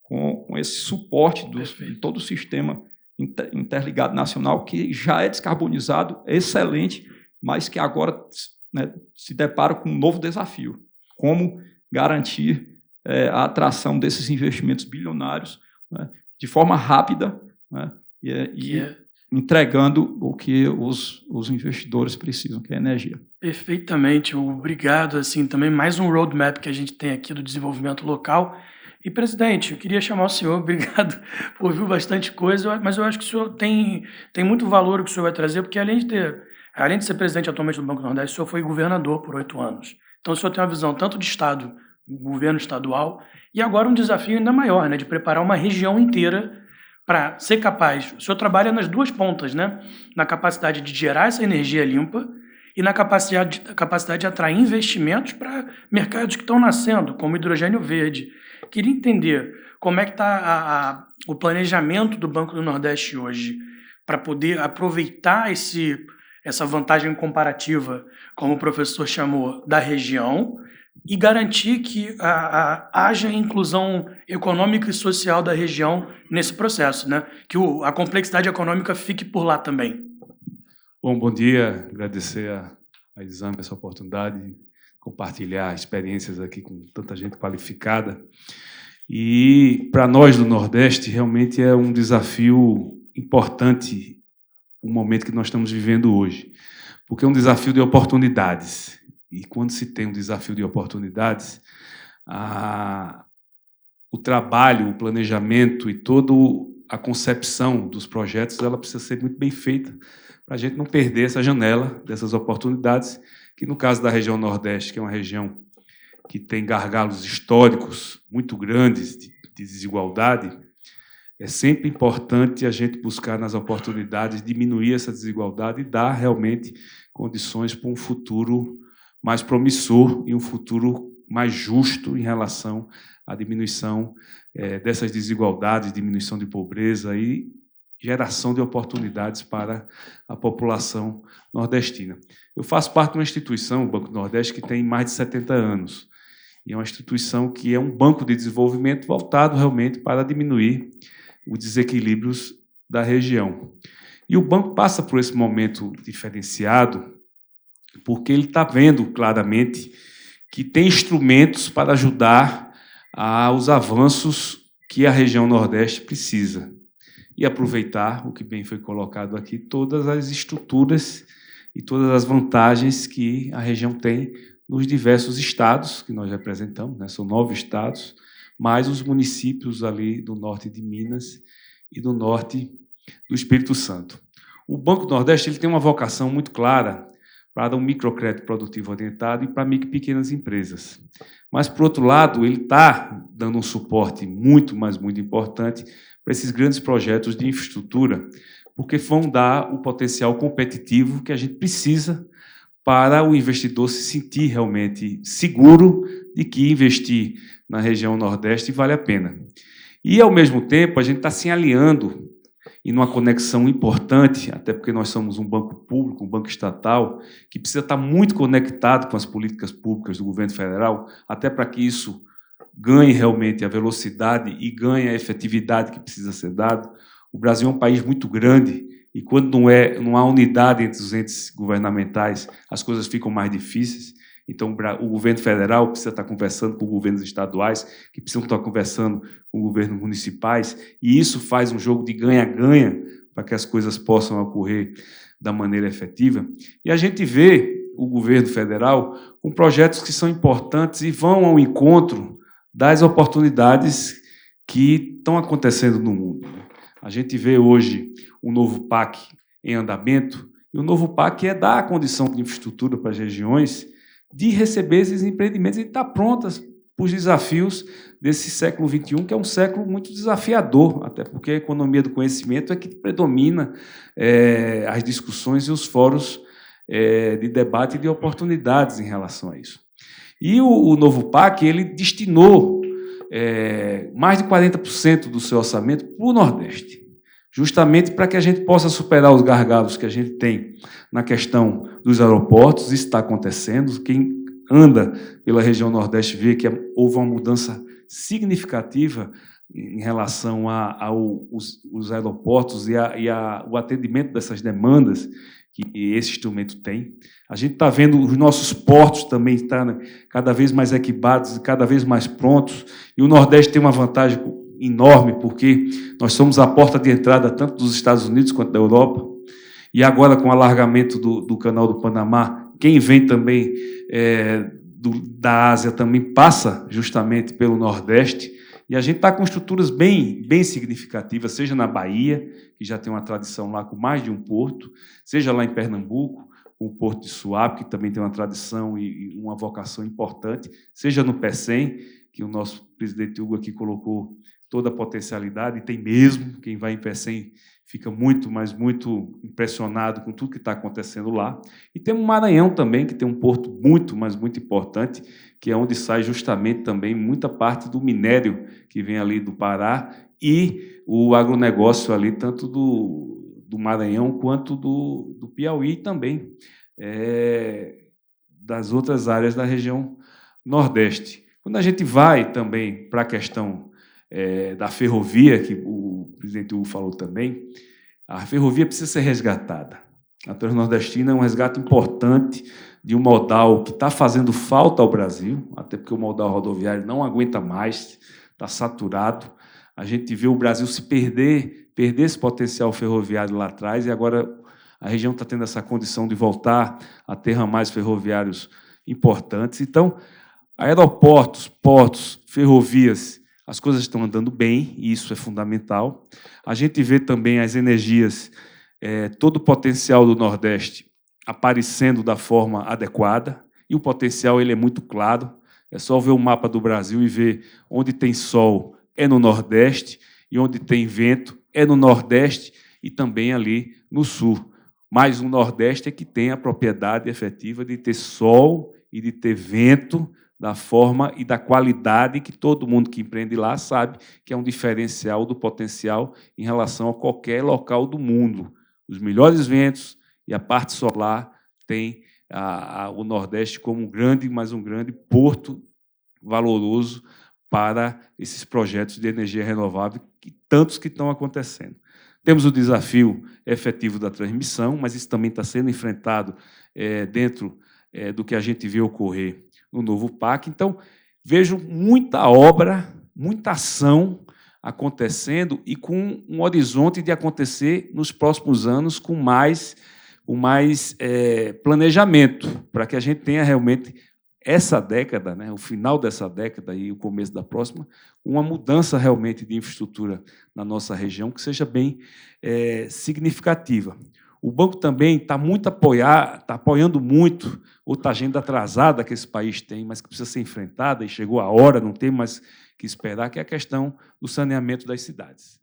com esse suporte de todo o sistema interligado nacional, que já é descarbonizado, excelente, mas que agora, né, se depara com um novo desafio. Como garantir a atração desses investimentos bilionários né, de forma rápida, né, entregando o que os investidores precisam, que é energia. Perfeitamente, obrigado. Assim, também mais um roadmap que a gente tem aqui do desenvolvimento local. E, presidente, eu queria chamar o senhor, obrigado por ouvir bastante coisa, mas eu acho que o senhor tem muito valor o que o senhor vai trazer, porque além de ser presidente atualmente do Banco do Nordeste, o senhor foi governador por 8 anos. Então, o senhor tem uma visão tanto de Estado, governo estadual, e agora um desafio ainda maior, né, de preparar uma região inteira para ser capaz. O senhor trabalha nas duas pontas, né, na capacidade de gerar essa energia limpa e na capacidade de atrair investimentos para mercados que estão nascendo, como hidrogênio verde. Queria entender como é que está o planejamento do Banco do Nordeste hoje para poder aproveitar essa vantagem comparativa, como o professor chamou, da região e garantir que haja inclusão econômica e social da região nesse processo, né? Que a complexidade econômica fique por lá também. Bom dia, agradecer a Exame essa oportunidade de compartilhar experiências aqui com tanta gente qualificada. E para nós do Nordeste realmente é um desafio importante o momento que nós estamos vivendo hoje, porque é um desafio de oportunidades. E quando se tem um desafio de oportunidades, o trabalho, o planejamento e toda a concepção dos projetos ela precisa ser muito bem feita para a gente não perder essa janela dessas oportunidades, que no caso da região Nordeste, que é uma região que tem gargalos históricos muito grandes de desigualdade, é sempre importante a gente buscar nas oportunidades diminuir essa desigualdade e dar realmente condições para um futuro mais promissor e um futuro mais justo em relação à diminuição dessas desigualdades, diminuição de pobreza e geração de oportunidades para a população nordestina. Eu faço parte de uma instituição, o Banco do Nordeste, que tem mais de 70 anos. E é uma instituição que é um banco de desenvolvimento voltado realmente para diminuir os desequilíbrios da região. E o banco passa por esse momento diferenciado porque ele está vendo claramente que tem instrumentos para ajudar aos avanços que a região Nordeste precisa. E aproveitar o que bem foi colocado aqui, todas as estruturas e todas as vantagens que a região tem nos diversos estados que nós representamos, né? São 9 estados, mais os municípios ali do norte de Minas e do norte do Espírito Santo. O Banco do Nordeste ele tem uma vocação muito clara para um microcrédito produtivo orientado e para micro e pequenas empresas. Mas, por outro lado, ele está dando um suporte muito, mas muito importante para esses grandes projetos de infraestrutura, porque vão dar o potencial competitivo que a gente precisa para o investidor se sentir realmente seguro de que investir na região Nordeste vale a pena. E, ao mesmo tempo, a gente está se alinhando e numa conexão importante, até porque nós somos um banco público, um banco estatal, que precisa estar muito conectado com as políticas públicas do governo federal, até para que isso ganhe realmente a velocidade e ganhe a efetividade que precisa ser dado. O Brasil é um país muito grande e, quando não há unidade entre os entes governamentais, as coisas ficam mais difíceis. Então, o governo federal precisa estar conversando com governos estaduais, que precisam estar conversando com governos municipais, e isso faz um jogo de ganha-ganha para que as coisas possam ocorrer da maneira efetiva. E a gente vê o governo federal com projetos que são importantes e vão ao encontro das oportunidades que estão acontecendo no mundo. A gente vê hoje um novo PAC em andamento, e o novo PAC é dar a condição de infraestrutura para as regiões de receber esses empreendimentos e estar prontas para os desafios desse século XXI, que é um século muito desafiador, até porque a economia do conhecimento é que predomina as discussões e os fóruns de debate e de oportunidades em relação a isso. E o novo PAC ele destinou mais de 40% do seu orçamento para o Nordeste, justamente para que a gente possa superar os gargalos que a gente tem na questão dos aeroportos. Isso está acontecendo. Quem anda pela região Nordeste vê que houve uma mudança significativa em relação aos aeroportos e o atendimento dessas demandas que esse instrumento tem. A gente está vendo os nossos portos também estar cada vez mais equipados e cada vez mais prontos, e o Nordeste tem uma vantagem enorme, porque nós somos a porta de entrada tanto dos Estados Unidos quanto da Europa, e agora com o alargamento do Canal do Panamá, quem vem também da Ásia também passa justamente pelo Nordeste, e a gente está com estruturas bem significativas, seja na Bahia, que já tem uma tradição lá com mais de um porto, seja lá em Pernambuco, com o Porto de Suape, que também tem uma tradição e uma vocação importante, seja no Pecém, que o nosso presidente Hugo aqui colocou toda a potencialidade, e tem mesmo, quem vai em Pecém fica muito, mas muito impressionado com tudo que está acontecendo lá. E temos o Maranhão também, que tem um porto muito, mas muito importante, que é onde sai justamente também muita parte do minério que vem ali do Pará e o agronegócio ali, tanto do Maranhão quanto do Piauí também, das outras áreas da região Nordeste. Quando a gente vai também para a questão da ferrovia, que o presidente Hugo falou também, a ferrovia precisa ser resgatada. A Transnordestina é um resgate importante de um modal que está fazendo falta ao Brasil, até porque o modal rodoviário não aguenta mais, está saturado. A gente vê o Brasil se perder esse potencial ferroviário lá atrás, e agora a região está tendo essa condição de voltar a ter ramais ferroviários importantes. Então, aeroportos, portos, ferrovias, as coisas estão andando bem, e isso é fundamental. A gente vê também as energias, todo o potencial do Nordeste aparecendo da forma adequada, e o potencial ele é muito claro. É só ver o mapa do Brasil e ver onde tem sol é no Nordeste, e onde tem vento é no Nordeste e também ali no Sul. Mas o Nordeste é que tem a propriedade efetiva de ter sol e de ter vento da forma e da qualidade que todo mundo que empreende lá sabe que é um diferencial do potencial em relação a qualquer local do mundo. Os melhores ventos e a parte solar tem o Nordeste como um grande porto valoroso para esses projetos de energia renovável, tantos que estão acontecendo. Temos o desafio efetivo da transmissão, mas isso também está sendo enfrentado dentro do que a gente vê ocorrer no novo PAC. Então, vejo muita obra, muita ação acontecendo e com um horizonte de acontecer nos próximos anos com mais planejamento, para que a gente tenha realmente essa década, o final dessa década e o começo da próxima, uma mudança realmente de infraestrutura na nossa região que seja bem significativa. O banco também está apoiando muito outra agenda atrasada que esse país tem, mas que precisa ser enfrentada, e chegou a hora, não tem mais que esperar, que é a questão do saneamento das cidades.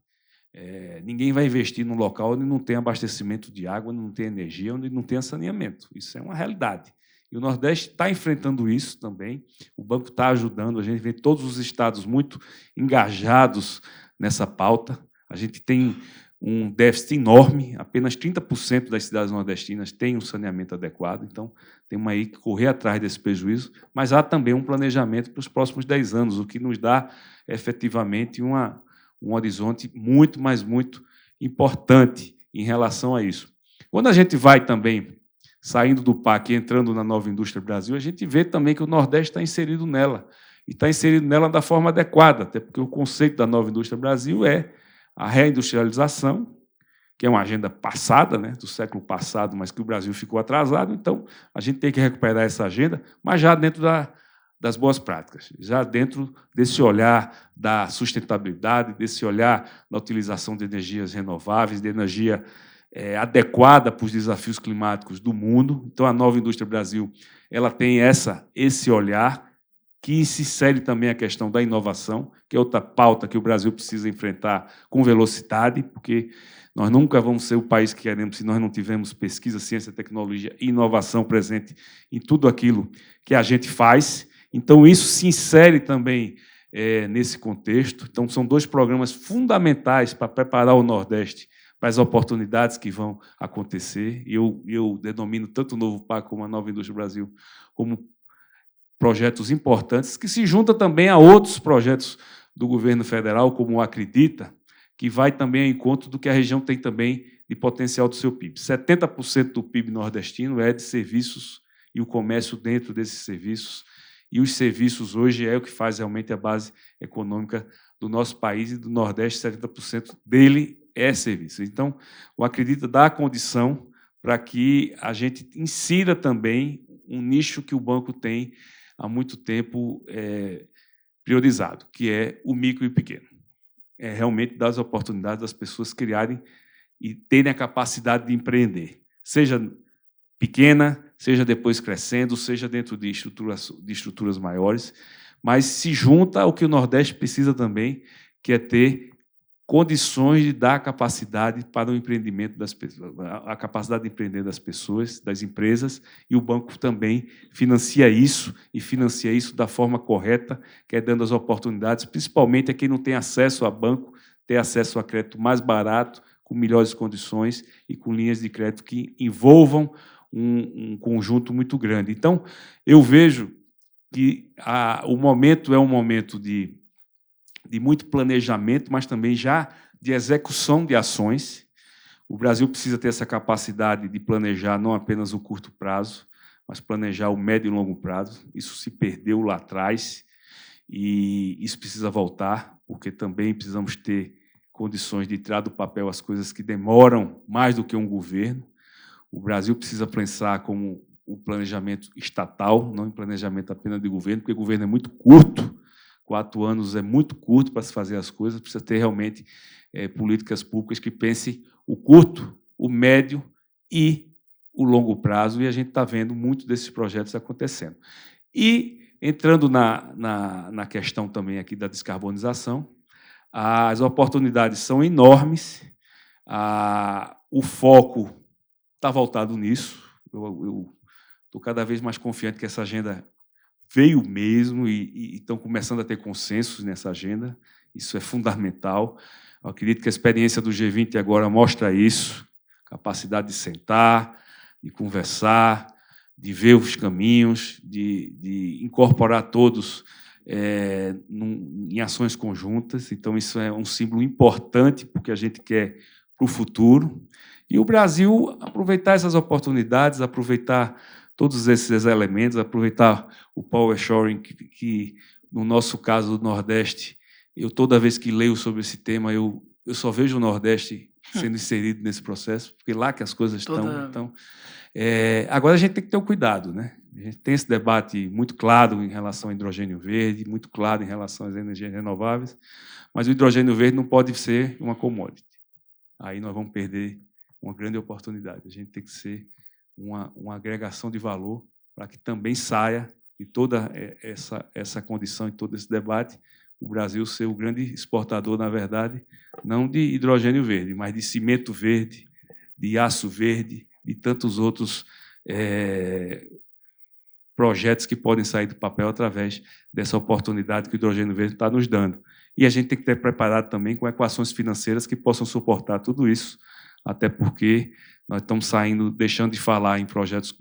Ninguém vai investir num local onde não tem abastecimento de água, onde não tem energia, onde não tem saneamento. Isso é uma realidade. E o Nordeste está enfrentando isso também. O banco está ajudando, a gente vê todos os estados muito engajados nessa pauta. A gente tem um déficit enorme, apenas 30% das cidades nordestinas têm um saneamento adequado, então temos aí que correr atrás desse prejuízo, mas há também um planejamento para os próximos 10 anos, o que nos dá efetivamente um horizonte muito, mas muito importante em relação a isso. Quando a gente vai também saindo do PAC e entrando na Nova Indústria Brasil, a gente vê também que o Nordeste está inserido nela, e está inserido nela da forma adequada, até porque o conceito da Nova Indústria Brasil é a reindustrialização, que é uma agenda passada, do século passado, mas que o Brasil ficou atrasado. Então, a gente tem que recuperar essa agenda, mas já dentro das boas práticas, já dentro desse olhar da sustentabilidade, desse olhar da utilização de energias renováveis, de energia adequada para os desafios climáticos do mundo. Então, a Nova Indústria Brasil ela tem esse olhar, que se insere também a questão da inovação, que é outra pauta que o Brasil precisa enfrentar com velocidade, porque nós nunca vamos ser o país que queremos se nós não tivermos pesquisa, ciência, tecnologia e inovação presente em tudo aquilo que a gente faz. Então, isso se insere também nesse contexto. Então, são 2 programas fundamentais para preparar o Nordeste para as oportunidades que vão acontecer. E eu denomino tanto o Novo PAC como a Nova Indústria Brasil como projetos importantes, que se juntam também a outros projetos do governo federal, como o Acredita, que vai também ao encontro do que a região tem também de potencial do seu PIB. 70% do PIB nordestino é de serviços e o comércio dentro desses serviços, e os serviços hoje é o que faz realmente a base econômica do nosso país e do Nordeste, 70% dele é serviço. Então, eu acredito dar a condição para que a gente insira também um nicho que o banco tem há muito tempo priorizado, que é o micro e pequeno. É realmente dar as oportunidades das pessoas criarem e terem a capacidade de empreender, seja pequena, seja depois crescendo, seja dentro de estruturas maiores, mas se junta ao que o Nordeste precisa também, que é ter condições de dar capacidade para o empreendimento das pessoas, a capacidade de empreender das pessoas, das empresas, e o banco também financia isso, e financia isso da forma correta, que é dando as oportunidades, principalmente a quem não tem acesso a banco, ter acesso a crédito mais barato, com melhores condições e com linhas de crédito que envolvam um conjunto muito grande. Então, eu vejo que o momento é um momento de muito planejamento, mas também já de execução de ações. O Brasil precisa ter essa capacidade de planejar não apenas o curto prazo, mas planejar o médio e longo prazo. Isso se perdeu lá atrás e isso precisa voltar, porque também precisamos ter condições de tirar do papel as coisas que demoram mais do que um governo. O Brasil precisa pensar como o planejamento estatal, não em planejamento apenas de governo, porque o governo é muito curto, 4 anos é muito curto para se fazer as coisas, precisa ter realmente políticas públicas que pensem o curto, o médio e o longo prazo, e a gente está vendo muitos desses projetos acontecendo. E, entrando na questão também aqui da descarbonização, as oportunidades são enormes, o foco está voltado nisso, eu estou cada vez mais confiante que essa agenda veio mesmo e estão começando a ter consensos nessa agenda. Isso é fundamental. Eu acredito que a experiência do G20 agora mostra isso, capacidade de sentar, de conversar, de ver os caminhos, de incorporar todos em ações conjuntas. Então, isso é um símbolo importante porque a gente quer para o futuro. E o Brasil aproveitar essas oportunidades, aproveitar todos esses elementos, aproveitar o power shoring, que no nosso caso do Nordeste, eu toda vez que leio sobre esse tema, eu só vejo o Nordeste sendo inserido nesse processo, porque lá que as coisas estão. Então, agora a gente tem que ter o cuidado, né? A gente tem esse debate muito claro em relação ao hidrogênio verde, muito claro em relação às energias renováveis, mas o hidrogênio verde não pode ser uma commodity. Aí nós vamos perder uma grande oportunidade. A gente tem que ser uma agregação de valor para que também saia de toda essa condição e todo esse debate, o Brasil ser o grande exportador, na verdade, não de hidrogênio verde, mas de cimento verde, de aço verde, de tantos outros projetos que podem sair do papel através dessa oportunidade que o hidrogênio verde está nos dando. E a gente tem que ter preparado também com equações financeiras que possam suportar tudo isso, até porque nós estamos deixando de falar em projetos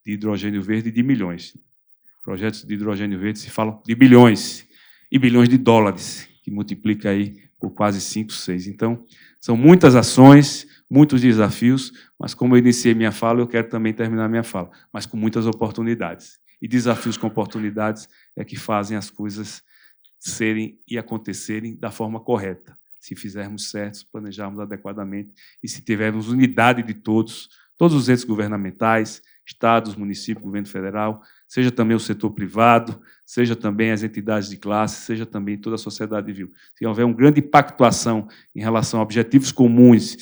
de hidrogênio verde de milhões. Projetos de hidrogênio verde se falam de bilhões e bilhões de dólares, que multiplica aí por quase 5, 6. Então, são muitas ações, muitos desafios, mas como eu iniciei minha fala, eu quero também terminar minha fala, mas com muitas oportunidades. E desafios com oportunidades é que fazem as coisas serem e acontecerem da forma correta. Se fizermos certo, se planejarmos adequadamente e se tivermos unidade de todos os entes governamentais, estados, municípios, governo federal, seja também o setor privado, seja também as entidades de classe, seja também toda a sociedade civil. Se houver uma grande pactuação em relação a objetivos comuns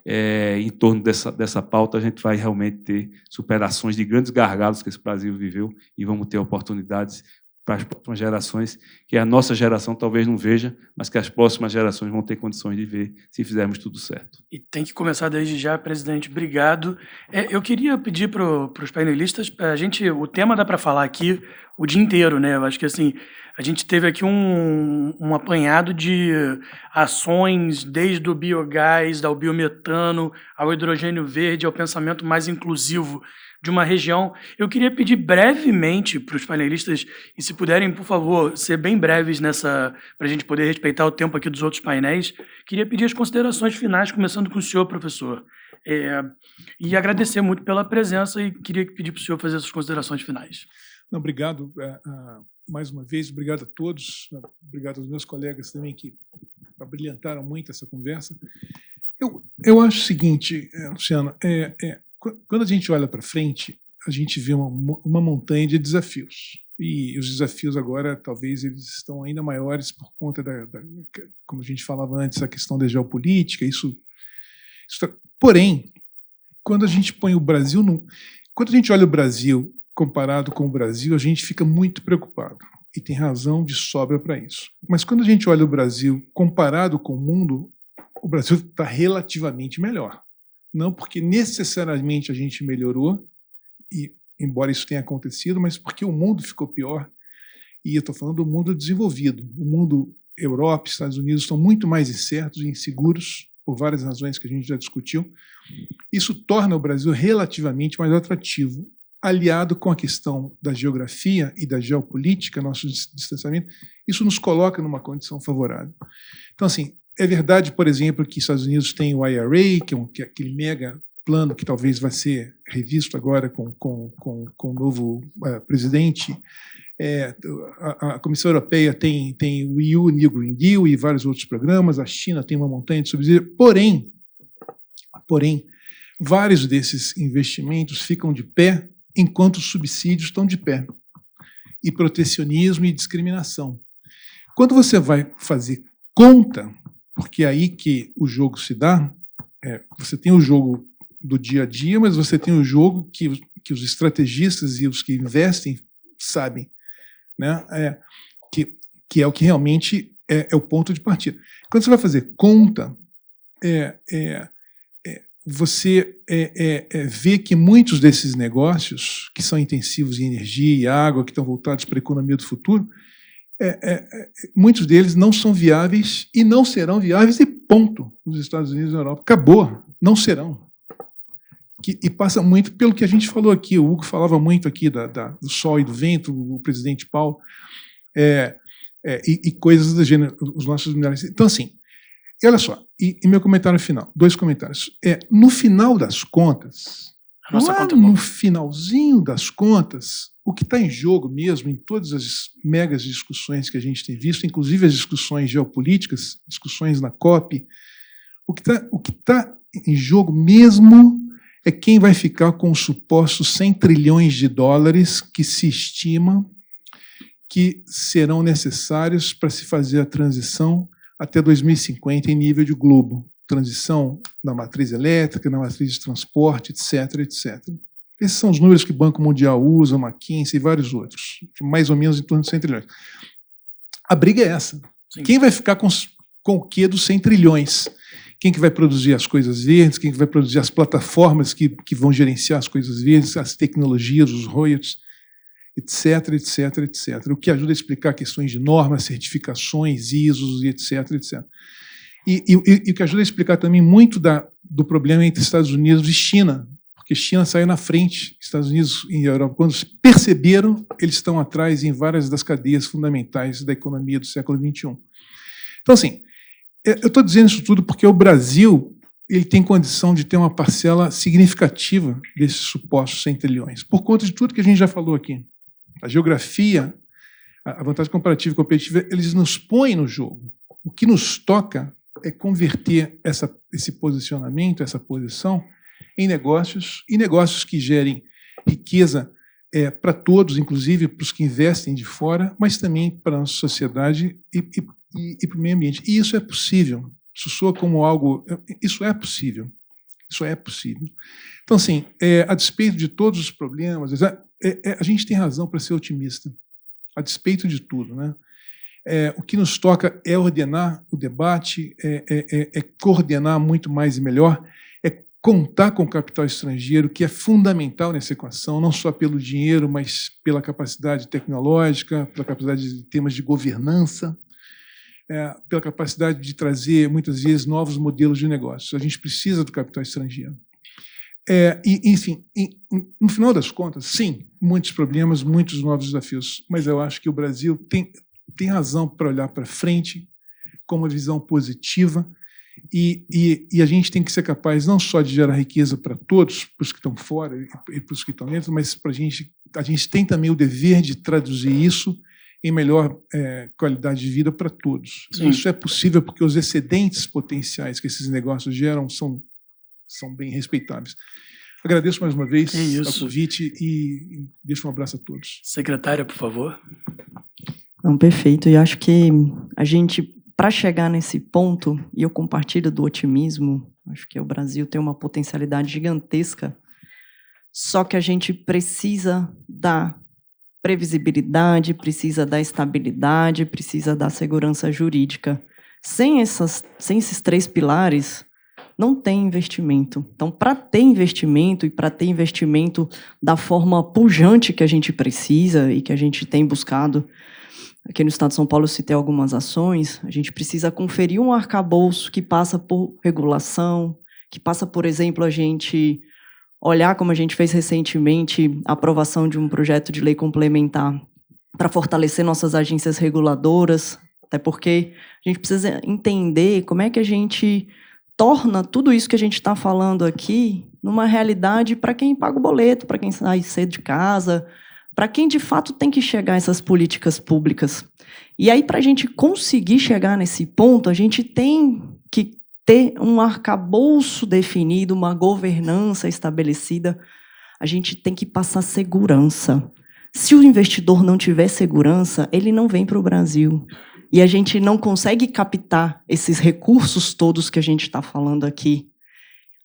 em torno dessa pauta, a gente vai realmente ter superações de grandes gargalos que esse Brasil viveu e vamos ter oportunidades para as próximas gerações, que a nossa geração talvez não veja, mas que as próximas gerações vão ter condições de ver se fizermos tudo certo. E tem que começar desde já, presidente. Obrigado. Eu queria pedir para os painelistas, o tema dá para falar aqui o dia inteiro, né? Eu acho que assim, a gente teve aqui um apanhado de ações, desde o biogás, ao biometano, ao hidrogênio verde, ao pensamento mais inclusivo de uma região. Eu queria pedir brevemente para os panelistas, e se puderem, por favor, ser bem breves para a gente poder respeitar o tempo aqui dos outros painéis, queria pedir as considerações finais, começando com o senhor, professor. E agradecer muito pela presença e queria pedir para o senhor fazer essas considerações finais. Não, obrigado mais uma vez, obrigado a todos, obrigado aos meus colegas também que abrilhantaram muito essa conversa. Eu acho o seguinte, Luciano, quando a gente olha para frente, a gente vê uma montanha de desafios. E os desafios agora, talvez, eles estão ainda maiores por conta como a gente falava antes, a questão da geopolítica. Porém, quando a gente põe o Brasil quando a gente olha o Brasil comparado com o Brasil, a gente fica muito preocupado. E tem razão de sobra para isso. Mas quando a gente olha o Brasil comparado com o mundo, o Brasil está relativamente melhor. Não porque necessariamente a gente melhorou, e embora isso tenha acontecido, mas porque o mundo ficou pior. E eu estou falando do mundo desenvolvido. O mundo, Europa, Estados Unidos, estão muito mais incertos e inseguros, por várias razões que a gente já discutiu. Isso torna o Brasil relativamente mais atrativo. Aliado com a questão da geografia e da geopolítica, nosso distanciamento, isso nos coloca numa condição favorável. Então, assim, é verdade, por exemplo, que os Estados Unidos têm o IRA, que é aquele mega plano que talvez vai ser revisto agora com o novo presidente. A Comissão Europeia tem o EU New Green Deal e vários outros programas, a China tem uma montanha de subsídios, porém, vários desses investimentos ficam de pé enquanto os subsídios estão de pé. E protecionismo e discriminação. Quando você vai fazer conta, porque é aí que o jogo se dá, você tem o jogo do dia a dia, mas você tem o jogo que os estrategistas e os que investem sabem, né? Que é o que realmente é o ponto de partida. Quando você vai fazer conta, você vê que muitos desses negócios, que são intensivos em energia e água, que estão voltados para a economia do futuro, muitos deles não são viáveis e não serão viáveis, e ponto, nos Estados Unidos e na Europa. Acabou, não serão. E passa muito pelo que a gente falou aqui, o Hugo falava muito aqui do sol e do vento, o presidente Paulo, e coisas do gênero, os nossos minerais. Então, assim, e olha só, e meu comentário final, 2 comentários. No final das contas, no finalzinho das contas, o que está em jogo mesmo, em todas as megas discussões que a gente tem visto, inclusive as discussões geopolíticas, discussões na COP, o que tá em jogo mesmo é quem vai ficar com os supostos 100 trilhões de dólares que se estima que serão necessários para se fazer a transição até 2050 em nível de globo. Transição na matriz elétrica, na matriz de transporte, etc., etc. Esses são os números que o Banco Mundial usa, o McKinsey e vários outros, mais ou menos em torno de 100 trilhões. A briga é essa. Sim. Quem vai ficar com o quê dos 100 trilhões? Quem que vai produzir as coisas verdes? Quem que vai produzir as plataformas que vão gerenciar as coisas verdes, as tecnologias, os royalties, etc., etc., etc. O que ajuda a explicar questões de normas, certificações, ISOs, etc., etc. E o que ajuda a explicar também muito do problema entre Estados Unidos e China, porque China saiu na frente, Estados Unidos e Europa, quando perceberam, eles estão atrás em várias das cadeias fundamentais da economia do século XXI. Então, assim, eu estou dizendo isso tudo porque o Brasil ele tem condição de ter uma parcela significativa desses supostos 100 trilhões, por conta de tudo que a gente já falou aqui. A geografia, a vantagem comparativa e competitiva, eles nos põem no jogo. O que nos toca é converter esse posicionamento, essa posição, em negócios, e negócios que gerem riqueza para todos, inclusive para os que investem de fora, mas também para a nossa sociedade e para o meio ambiente. E isso é possível. Isso soa como algo... Isso é possível. Isso é possível. Então, assim, a despeito de todos os problemas, a gente tem razão para ser otimista, a despeito de tudo, né? O que nos toca é ordenar o debate, coordenar muito mais e melhor, contar com o capital estrangeiro, que é fundamental nessa equação, não só pelo dinheiro, mas pela capacidade tecnológica, pela capacidade de temas de governança, pela capacidade de trazer, muitas vezes, novos modelos de negócios. A gente precisa do capital estrangeiro. Enfim, no final das contas, sim, muitos problemas, muitos novos desafios, mas eu acho que o Brasil tem razão para olhar para frente com uma visão positiva e a gente tem que ser capaz não só de gerar riqueza para todos, para os que estão fora e para os que estão dentro, mas para a gente a gente tem também o dever de traduzir isso em melhor qualidade de vida para todos. Sim. Isso é possível porque os excedentes potenciais que esses negócios geram são bem respeitáveis. Agradeço mais uma vez o convite e deixo um abraço a todos. Secretária, por favor. Não, perfeito. E acho que a gente, para chegar nesse ponto, e eu compartilho do otimismo, acho que o Brasil tem uma potencialidade gigantesca, só que a gente precisa da previsibilidade, precisa da estabilidade, precisa da segurança jurídica. Sem esses 3 pilares, não tem investimento. Então, para ter investimento e para ter investimento da forma pujante que a gente precisa e que a gente tem buscado, aqui no Estado de São Paulo eu citei algumas ações, a gente precisa conferir um arcabouço que passa por regulação, que passa, por exemplo, a gente olhar, como a gente fez recentemente, a aprovação de um projeto de lei complementar para fortalecer nossas agências reguladoras, até porque a gente precisa entender como é que a gente torna tudo isso que a gente está falando aqui numa realidade para quem paga o boleto, para quem sai cedo de casa, para quem de fato tem que chegar a essas políticas públicas. E aí, para a gente conseguir chegar nesse ponto, a gente tem que ter um arcabouço definido, uma governança estabelecida, a gente tem que passar segurança. Se o investidor não tiver segurança, ele não vem para o Brasil. E a gente não consegue captar esses recursos todos que a gente está falando aqui.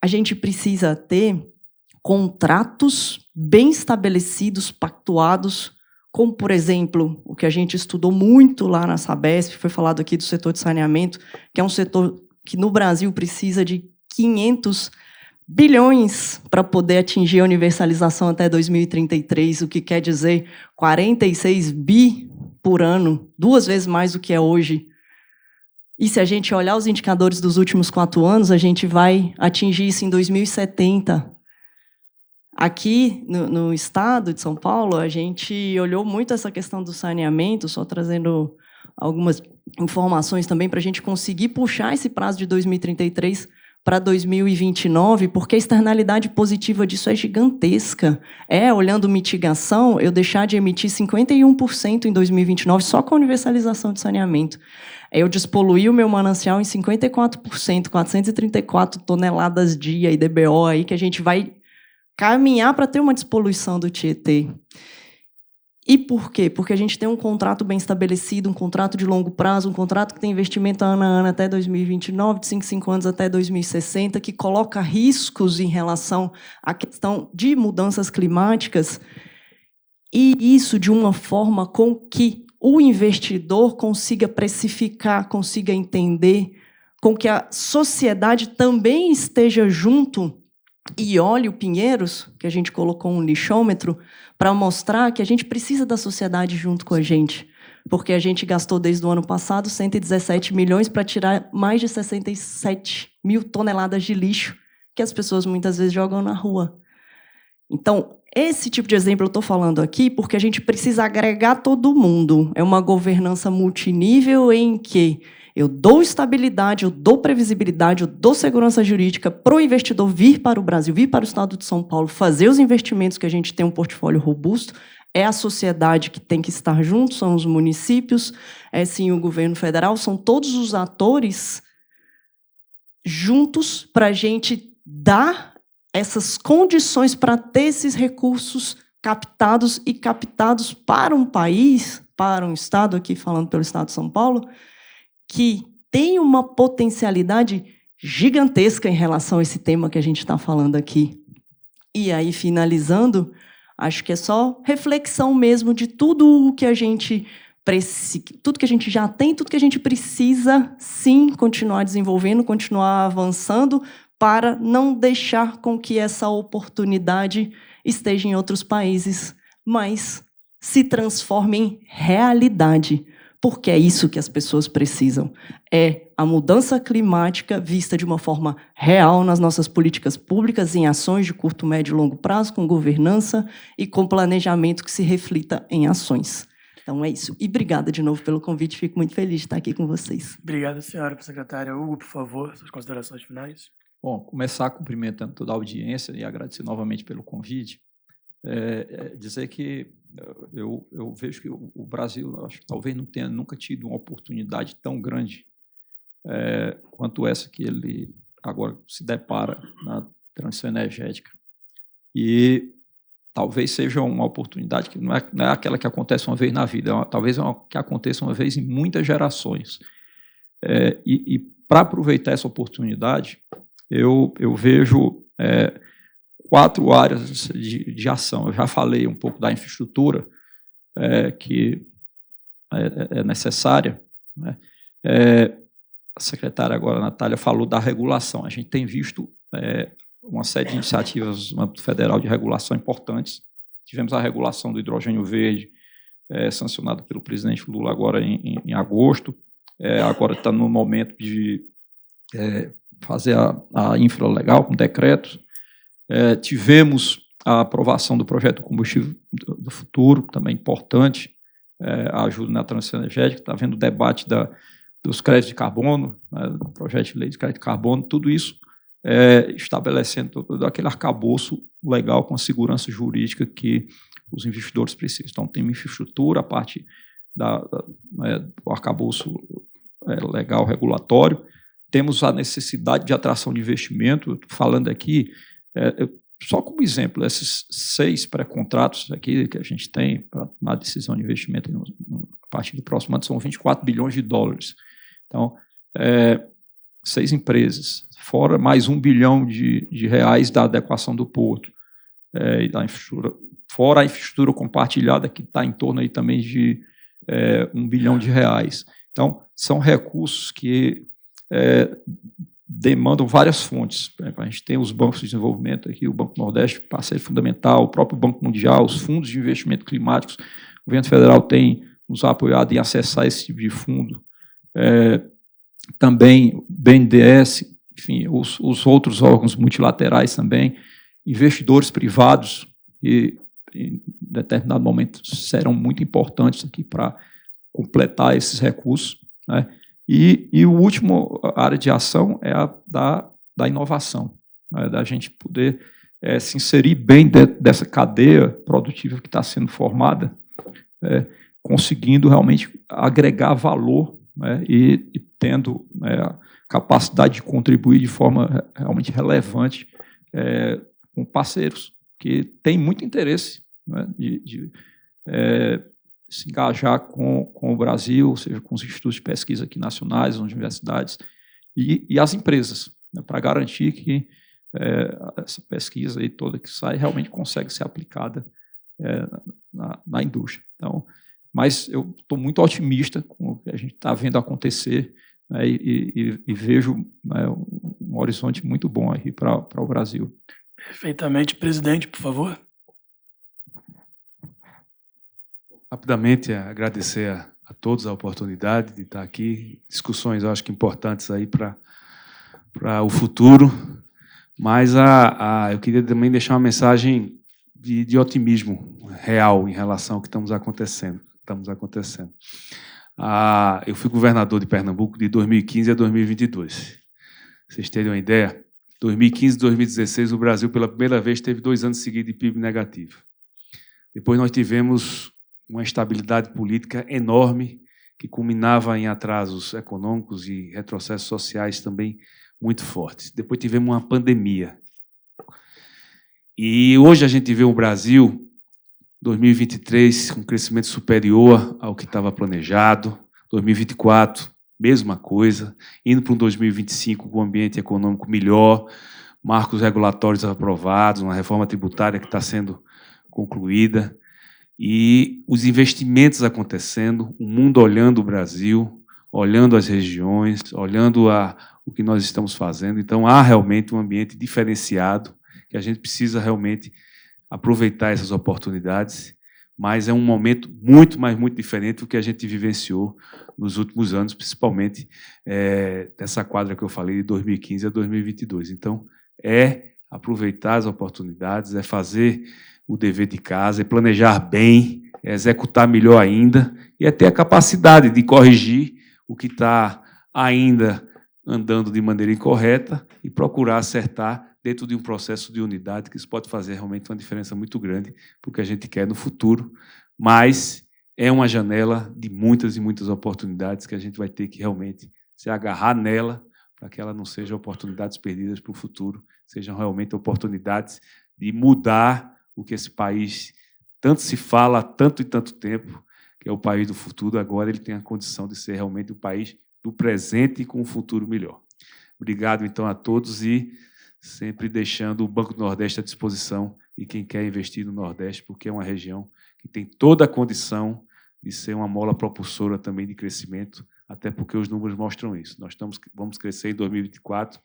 A gente precisa ter contratos bem estabelecidos, pactuados, como, por exemplo, o que a gente estudou muito lá na Sabesp, foi falado aqui do setor de saneamento, que é um setor que no Brasil precisa de 500 bilhões para poder atingir a universalização até 2033, o que quer dizer 46 bi por ano, 2 vezes mais do que é hoje. E se a gente olhar os indicadores dos últimos 4 anos, a gente vai atingir isso em 2070. Aqui no estado de São Paulo, a gente olhou muito essa questão do saneamento, só trazendo algumas informações também para a gente conseguir puxar esse prazo de 2033 para 2029, porque a externalidade positiva disso é gigantesca. Olhando mitigação, eu deixar de emitir 51% em 2029 só com a universalização de saneamento. Eu despoluir o meu manancial em 54%, 434 toneladas dia e DBO aí, que a gente vai caminhar para ter uma despoluição do Tietê. E por quê? Porque a gente tem um contrato bem estabelecido, um contrato de longo prazo, um contrato que tem investimento ano a ano até 2029, de 5 anos até 2060, que coloca riscos em relação à questão de mudanças climáticas, e isso de uma forma com que o investidor consiga precificar, consiga entender, com que a sociedade também esteja junto e olhe o Pinheiros, que a gente colocou um lixômetro, para mostrar que a gente precisa da sociedade junto com a gente, porque a gente gastou desde o ano passado 117 milhões para tirar mais de 67 mil toneladas de lixo que as pessoas muitas vezes jogam na rua. Então, esse tipo de exemplo eu estou falando aqui porque a gente precisa agregar todo mundo. É uma governança multinível em que eu dou estabilidade, eu dou previsibilidade, eu dou segurança jurídica para o investidor vir para o Brasil, vir para o estado de São Paulo, fazer os investimentos que a gente tem um portfólio robusto. É a sociedade que tem que estar junto, são os municípios, é sim o governo federal, são todos os atores juntos para a gente dar essas condições para ter esses recursos captados e captados para um país, para um estado, aqui falando pelo estado de São Paulo, que tem uma potencialidade gigantesca em relação a esse tema que a gente está falando aqui. E aí, finalizando, acho que é só reflexão mesmo de tudo o que a gente tudo que a gente já tem, tudo que a gente precisa, sim, continuar desenvolvendo, continuar avançando, para não deixar com que essa oportunidade esteja em outros países, mas se transforme em realidade. Porque é isso que as pessoas precisam. É a mudança climática vista de uma forma real nas nossas políticas públicas, em ações de curto, médio e longo prazo, com governança e com planejamento que se reflita em ações. Então é isso. E obrigada de novo pelo convite. Fico muito feliz de estar aqui com vocês. Obrigado, senhora secretária. Hugo, por favor, suas considerações finais. Bom, começar cumprimentando toda a audiência e agradecer novamente pelo convite. dizer que eu vejo que o Brasil, acho que talvez não tenha nunca tido uma oportunidade tão grande quanto essa que ele agora se depara na transição energética. E talvez seja uma oportunidade que não é aquela que acontece uma vez na vida, talvez que aconteça uma vez em muitas gerações. E para aproveitar essa oportunidade, eu vejo 4 áreas de ação. Eu já falei um pouco da infraestrutura, que é necessária, né? A secretária agora, a Natália, falou da regulação. A gente tem visto uma série de iniciativas no âmbito federal de regulação importantes. Tivemos a regulação do hidrogênio verde, sancionada pelo presidente Lula agora em agosto. Agora está no momento de fazer a infra legal com decretos. Tivemos a aprovação do projeto do combustível do futuro, também importante, a ajuda na transição energética. Está havendo o debate dos créditos de carbono, né, do projeto de lei de crédito de carbono, tudo isso estabelecendo todo aquele arcabouço legal com a segurança jurídica que os investidores precisam. Então, tem infraestrutura, a parte do arcabouço legal regulatório. Temos a necessidade de atração de investimento. Falando aqui, só como exemplo, esses 6 pré-contratos aqui que a gente tem para tomar decisão de investimento a partir do próximo ano são 24 bilhões de dólares. Então, 6 empresas, fora mais 1 bilhão de reais da adequação do porto, e da infraestrutura, fora a infraestrutura compartilhada, que está em torno aí também de 1 bilhão de reais. Então, são recursos que demandam várias fontes. A gente tem os bancos de desenvolvimento aqui, o Banco Nordeste, parceiro fundamental, o próprio Banco Mundial, os fundos de investimento climáticos. O governo federal tem nos apoiado em acessar esse tipo de fundo. Também o BNDES, enfim, os outros órgãos multilaterais também, investidores privados que, em determinado momento, serão muito importantes aqui para completar esses recursos, né? E o último área de ação é a da inovação, né? Da gente poder se inserir bem dentro dessa cadeia produtiva que está sendo formada, conseguindo realmente agregar valor, né? E tendo a capacidade de contribuir de forma realmente relevante com parceiros que têm muito interesse, né, de se engajar com o Brasil, ou seja, com os institutos de pesquisa aqui nacionais, as universidades e as empresas, né, para garantir que essa pesquisa aí toda que sai realmente consegue ser aplicada na indústria. Então, mas eu estou muito otimista com o que a gente está vendo acontecer, né, e vejo, né, um horizonte muito bom aí para o Brasil. Perfeitamente. Presidente, por favor. Rapidamente, agradecer a todos a oportunidade de estar aqui. Discussões, eu acho que importantes aí para o futuro. Mas eu queria também deixar uma mensagem de otimismo real em relação ao que estamos acontecendo. Eu fui governador de Pernambuco de 2015 a 2022. Vocês terem uma ideia, 2015 e 2016, o Brasil, pela primeira vez, teve 2 anos seguidos de PIB negativo. Depois nós tivemos uma estabilidade política enorme, que culminava em atrasos econômicos e retrocessos sociais também muito fortes. Depois tivemos uma pandemia. E hoje a gente vê o Brasil, 2023, com crescimento superior ao que estava planejado, 2024, mesma coisa, indo para um 2025 com um ambiente econômico melhor, marcos regulatórios aprovados, uma reforma tributária que está sendo concluída, e os investimentos acontecendo, o mundo olhando o Brasil, olhando as regiões, olhando o que nós estamos fazendo. Então, há realmente um ambiente diferenciado, que a gente precisa realmente aproveitar essas oportunidades, mas é um momento muito, mas muito diferente do que a gente vivenciou nos últimos anos, principalmente dessa quadra que eu falei, de 2015 a 2022. Então, aproveitar as oportunidades, fazer o dever de casa, planejar bem, executar melhor ainda, e ter a capacidade de corrigir o que está ainda andando de maneira incorreta e procurar acertar dentro de um processo de unidade, que isso pode fazer realmente uma diferença muito grande para o que a gente quer no futuro, mas é uma janela de muitas e muitas oportunidades que a gente vai ter que realmente se agarrar nela para que ela não seja oportunidades perdidas para o futuro, sejam realmente oportunidades de mudar o que esse país tanto se fala há tanto e tanto tempo, que é o país do futuro. Agora ele tem a condição de ser realmente o país do presente e com um futuro melhor. Obrigado, então, a todos e sempre deixando o Banco do Nordeste à disposição de quem quer investir no Nordeste, porque é uma região que tem toda a condição de ser uma mola propulsora também de crescimento, até porque os números mostram isso. Nós vamos crescer em 2024,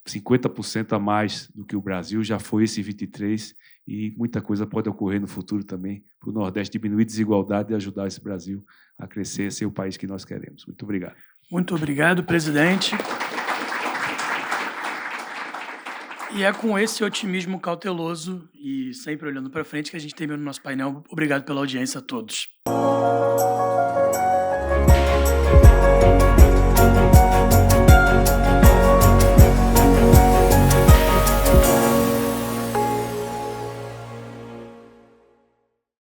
50% a mais do que o Brasil, já foi esse 23%, e muita coisa pode ocorrer no futuro também para o Nordeste diminuir desigualdade e ajudar esse Brasil a crescer e ser o país que nós queremos. Muito obrigado. Muito obrigado, presidente. E é com esse otimismo cauteloso e sempre olhando para frente que a gente termina o nosso painel. Obrigado pela audiência a todos.